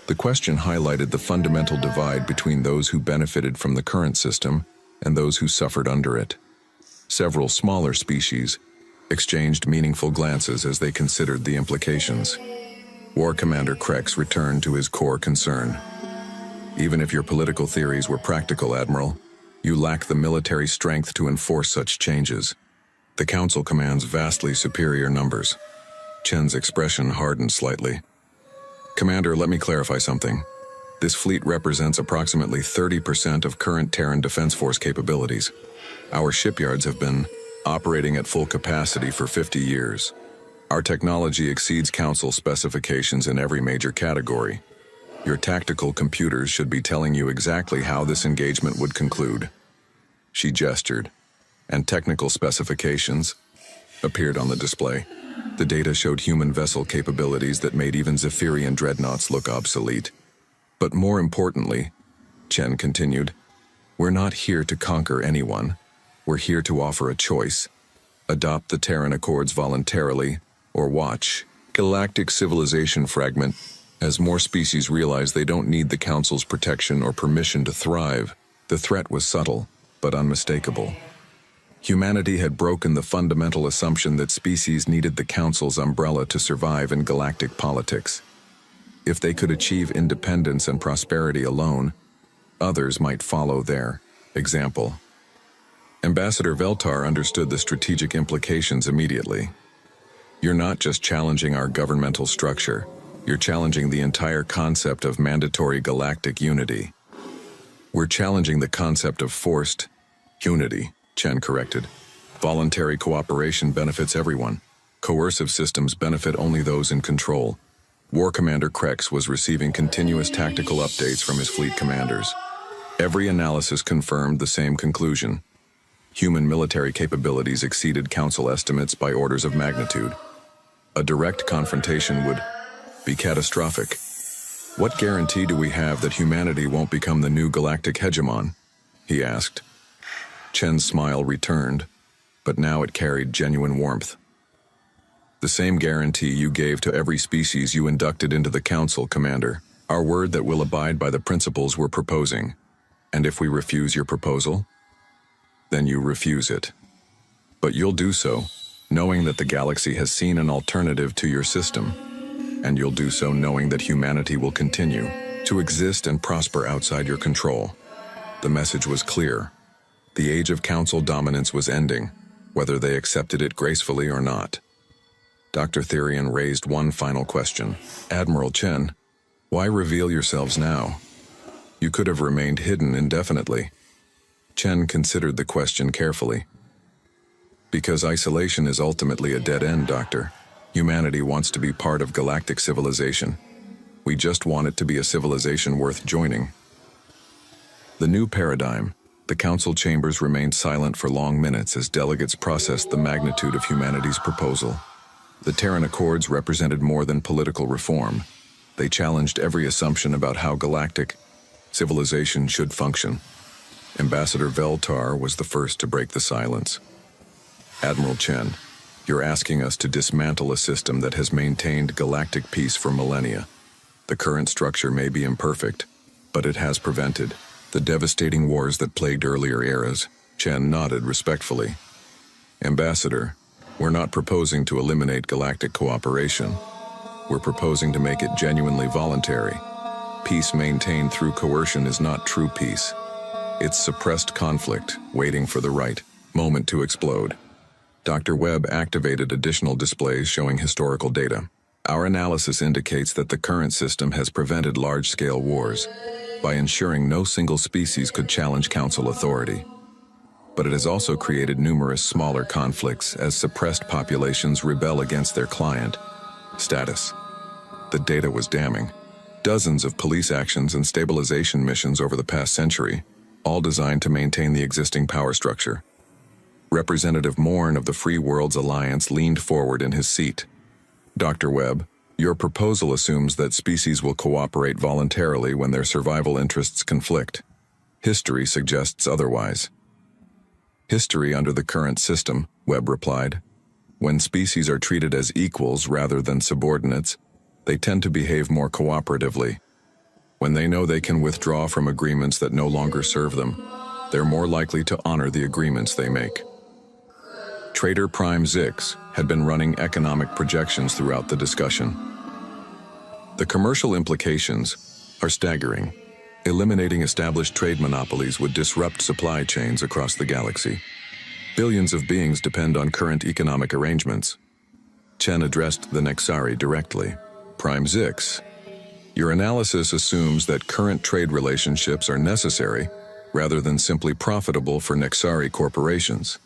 The question highlighted the fundamental divide between those who benefited from the current system and those who suffered under it. Several smaller species exchanged meaningful glances as they considered the implications. War Commander Krex returned to his core concern. Even if your political theories were practical, Admiral, you lack the military strength to enforce such changes. The Council commands vastly superior numbers. Chen's expression hardened slightly. Commander, let me clarify something. This fleet represents approximately 30% of current Terran Defense Force capabilities. Our shipyards have been operating at full capacity for 50 years. Our technology exceeds Council specifications in every major category. Your tactical computers should be telling you exactly how this engagement would conclude. She gestured, and technical specifications appeared on the display. The data showed human vessel capabilities that made even Zephyrian dreadnoughts look obsolete. But more importantly, Chen continued, we're not here to conquer anyone. We're here to offer a choice. Adopt the Terran Accords voluntarily, or watch galactic civilization fragment as more species realize they don't need the Council's protection or permission to thrive. The threat was subtle, but unmistakable. Humanity had broken the fundamental assumption that species needed the Council's umbrella to survive in galactic politics. If they could achieve independence and prosperity alone, others might follow their example. Ambassador Veltar understood the strategic implications immediately. You're not just challenging our governmental structure, you're challenging the entire concept of mandatory galactic unity. We're challenging the concept of forced unity, Chen corrected. Voluntary cooperation benefits everyone. Coercive systems benefit only those in control. War Commander Krex was receiving continuous tactical updates from his fleet commanders. Every analysis confirmed the same conclusion. Human military capabilities exceeded Council estimates by orders of magnitude. A direct confrontation would be catastrophic. What guarantee do we have that humanity won't become the new galactic hegemon? He asked. Chen's smile returned, but now it carried genuine warmth. The same guarantee you gave to every species you inducted into the Council, Commander. Our word that we'll abide by the principles we're proposing. And if we refuse your proposal, then you refuse it. But you'll do so, knowing that the galaxy has seen an alternative to your system. And you'll do so knowing that humanity will continue to exist and prosper outside your control. The message was clear. The age of Council dominance was ending, whether they accepted it gracefully or not. Dr. Therian raised one final question. Admiral Chen, why reveal yourselves now? You could have remained hidden indefinitely. Chen considered the question carefully. Because isolation is ultimately a dead end, Doctor. Humanity wants to be part of galactic civilization. We just want it to be a civilization worth joining. The new paradigm. The Council chambers remained silent for long minutes as delegates processed the magnitude of humanity's proposal. The Terran Accords represented more than political reform. They challenged every assumption about how galactic civilization should function. Ambassador Veltar was the first to break the silence. Admiral Chen, you're asking us to dismantle a system that has maintained galactic peace for millennia. The current structure may be imperfect, but it has prevented the devastating wars that plagued earlier eras. Chen nodded respectfully. Ambassador, we're not proposing to eliminate galactic cooperation. We're proposing to make it genuinely voluntary. Peace maintained through coercion is not true peace. It's suppressed conflict, waiting for the right moment to explode. Dr. Webb activated additional displays showing historical data. Our analysis indicates that the current system has prevented large-scale wars by ensuring no single species could challenge Council authority. But it has also created numerous smaller conflicts as suppressed populations rebel against their client status. The data was damning. Dozens of police actions and stabilization missions over the past century, all designed to maintain the existing power structure. Representative Morn of the Free Worlds Alliance leaned forward in his seat. Dr. Webb, your proposal assumes that species will cooperate voluntarily when their survival interests conflict. History suggests otherwise. History under the current system, Webb replied. When species are treated as equals rather than subordinates, they tend to behave more cooperatively. When they know they can withdraw from agreements that no longer serve them, they're more likely to honor the agreements they make. Trader Prime Zix had been running economic projections throughout the discussion. The commercial implications are staggering. Eliminating established trade monopolies would disrupt supply chains across the galaxy. Billions of beings depend on current economic arrangements. Chen addressed the Nexari directly. Prime Zix, your analysis assumes that current trade relationships are necessary rather than simply profitable for Nexari corporations.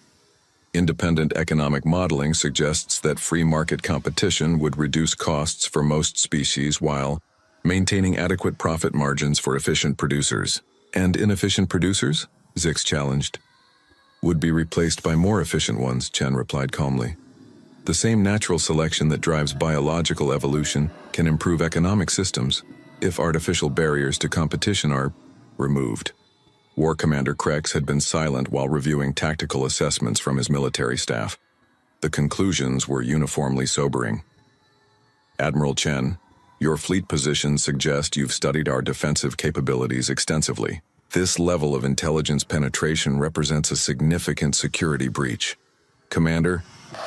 Independent economic modeling suggests that free market competition would reduce costs for most species while maintaining adequate profit margins for efficient producers. And inefficient producers? Zix challenged. Would be replaced by more efficient ones, Chen replied calmly. The same natural selection that drives biological evolution can improve economic systems if artificial barriers to competition are removed. War Commander Krex had been silent while reviewing tactical assessments from his military staff. The conclusions were uniformly sobering. Admiral Chen, your fleet positions suggest you've studied our defensive capabilities extensively. This level of intelligence penetration represents a significant security breach. Commander,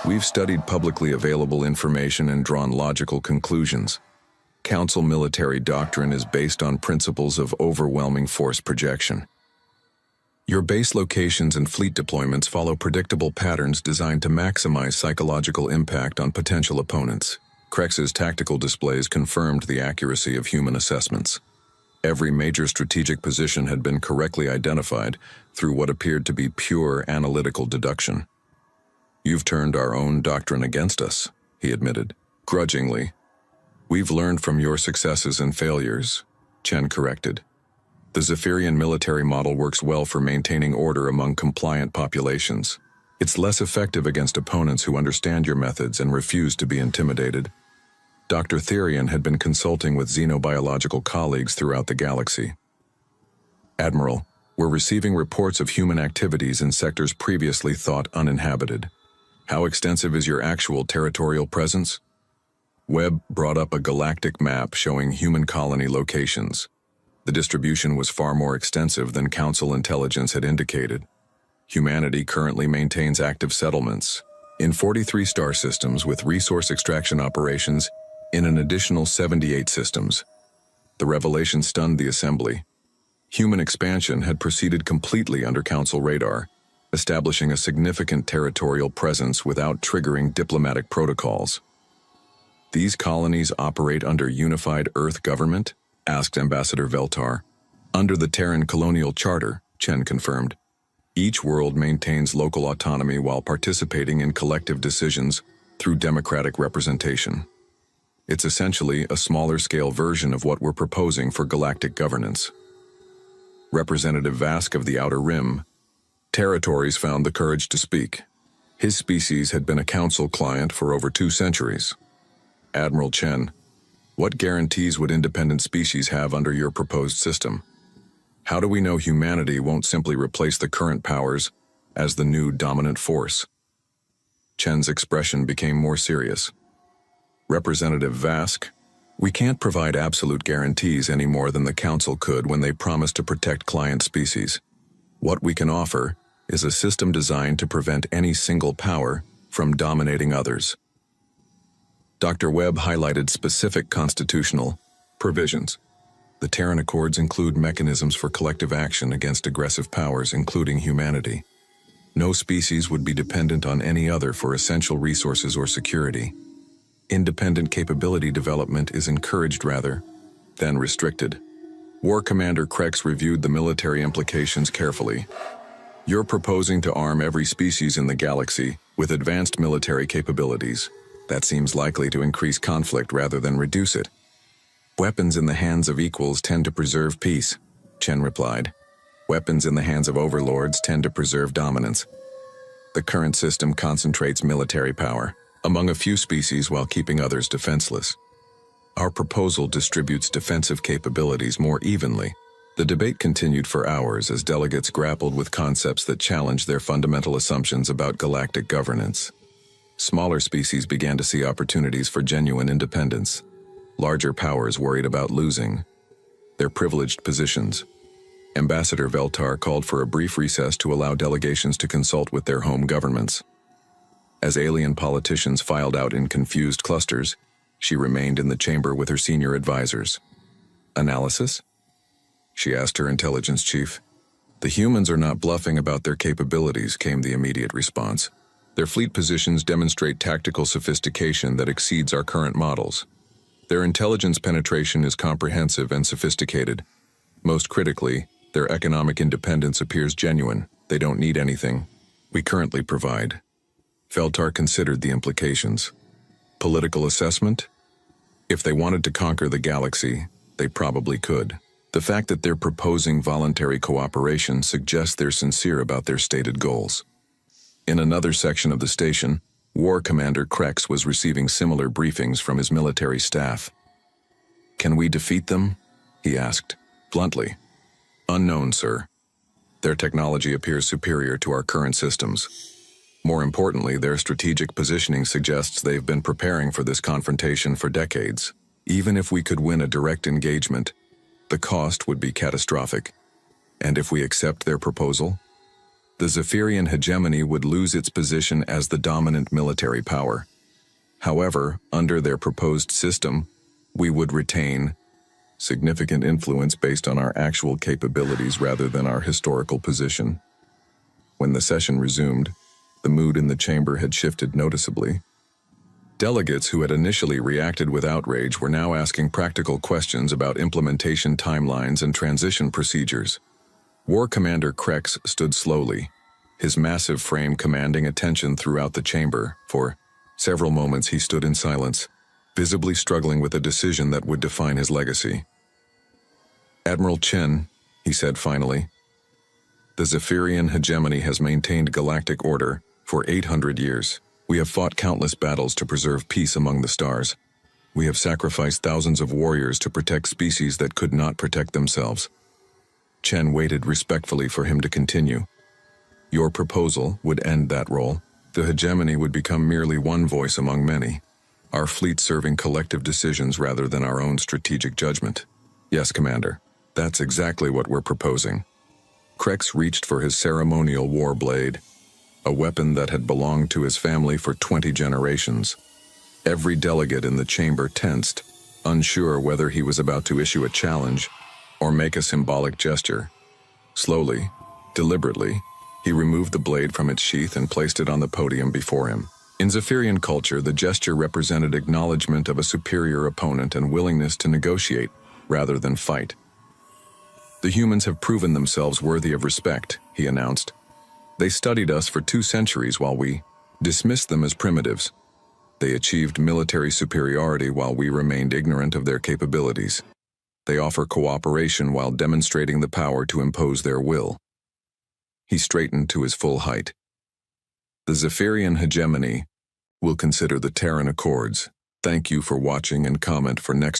we've studied publicly available information and drawn logical conclusions. Council military doctrine is based on principles of overwhelming force projection. Your base locations and fleet deployments follow predictable patterns designed to maximize psychological impact on potential opponents. Krex's tactical displays confirmed the accuracy of human assessments. Every major strategic position had been correctly identified through what appeared to be pure analytical deduction. You've turned our own doctrine against us, he admitted, grudgingly. We've learned from your successes and failures, Chen corrected. The Zephyrian military model works well for maintaining order among compliant populations. It's less effective against opponents who understand your methods and refuse to be intimidated. Dr. Therian had been consulting with xenobiological colleagues throughout the galaxy. Admiral, we're receiving reports of human activities in sectors previously thought uninhabited. How extensive is your actual territorial presence? Webb brought up a galactic map showing human colony locations. The distribution was far more extensive than Council intelligence had indicated. Humanity currently maintains active settlements in 43 star systems with resource extraction operations in an additional 78 systems. The revelation stunned the Assembly. Human expansion had proceeded completely under Council radar, establishing a significant territorial presence without triggering diplomatic protocols. These colonies operate under unified Earth government? Asked Ambassador Veltar. Under the Terran Colonial Charter, Chen confirmed. Each world maintains local autonomy while participating in collective decisions through democratic representation. It's essentially a smaller-scale version of what we're proposing for galactic governance. Representative Vask of the Outer Rim. Territories found the courage to speak. His species had been a Council client for over 2 centuries. Admiral Chen. What guarantees would independent species have under your proposed system? How do we know humanity won't simply replace the current powers as the new dominant force? Chen's expression became more serious. Representative Vask, we can't provide absolute guarantees any more than the Council could when they promised to protect client species. What we can offer is a system designed to prevent any single power from dominating others. Dr. Webb highlighted specific constitutional provisions. The Terran Accords include mechanisms for collective action against aggressive powers, including humanity. No species would be dependent on any other for essential resources or security. Independent capability development is encouraged rather than restricted. War Commander Krex reviewed the military implications carefully. You're proposing to arm every species in the galaxy with advanced military capabilities. That seems likely to increase conflict rather than reduce it. Weapons in the hands of equals tend to preserve peace, Chen replied. Weapons in the hands of overlords tend to preserve dominance. The current system concentrates military power among a few species while keeping others defenseless. Our proposal distributes defensive capabilities more evenly. The debate continued for hours as delegates grappled with concepts that challenged their fundamental assumptions about galactic governance. Smaller species began to see opportunities for genuine independence. Larger powers worried about losing their privileged positions. Ambassador Veltar called for a brief recess to allow delegations to consult with their home governments. As alien politicians filed out in confused clusters, she remained in the chamber with her senior advisors. Analysis? She asked her intelligence chief. The humans are not bluffing about their capabilities, came the immediate response. Their fleet positions demonstrate tactical sophistication that exceeds our current models. Their intelligence penetration is comprehensive and sophisticated. Most critically, their economic independence appears genuine. They don't need anything we currently provide. Veltar considered the implications. Political assessment? If they wanted to conquer the galaxy, they probably could. The fact that they're proposing voluntary cooperation suggests they're sincere about their stated goals. In another section of the station, War Commander Krex was receiving similar briefings from his military staff. Can we defeat them? He asked, bluntly. Unknown, sir. Their technology appears superior to our current systems. More importantly, their strategic positioning suggests they've been preparing for this confrontation for decades. Even if we could win a direct engagement, the cost would be catastrophic. And if we accept their proposal, the Zephyrian hegemony would lose its position as the dominant military power. However, under their proposed system, we would retain significant influence based on our actual capabilities rather than our historical position. When the session resumed, the mood in the chamber had shifted noticeably. Delegates who had initially reacted with outrage were now asking practical questions about implementation timelines and transition procedures. War Commander Krex stood slowly, his massive frame commanding attention throughout the chamber. For several moments he stood in silence, visibly struggling with a decision that would define his legacy. Admiral Chen, he said finally. The Zephyrian hegemony has maintained galactic order for 800 years. We have fought countless battles to preserve peace among the stars. We have sacrificed thousands of warriors to protect species that could not protect themselves. Chen waited respectfully for him to continue. Your proposal would end that role. The hegemony would become merely one voice among many, our fleet serving collective decisions rather than our own strategic judgment. Yes, Commander. That's exactly what we're proposing. Krex reached for his ceremonial war blade, a weapon that had belonged to his family for 20 generations. Every delegate in the chamber tensed, unsure whether he was about to issue a challenge or make a symbolic gesture. Slowly, deliberately, he removed the blade from its sheath and placed it on the podium before him. In Zephyrian culture, the gesture represented acknowledgement of a superior opponent and willingness to negotiate rather than fight. The humans have proven themselves worthy of respect, he announced. They studied us for 2 centuries while we dismissed them as primitives. They achieved military superiority while we remained ignorant of their capabilities. They offer cooperation while demonstrating the power to impose their will. He straightened to his full height. The Zephyrian hegemony will consider the Terran Accords. Thank you for watching and comment for next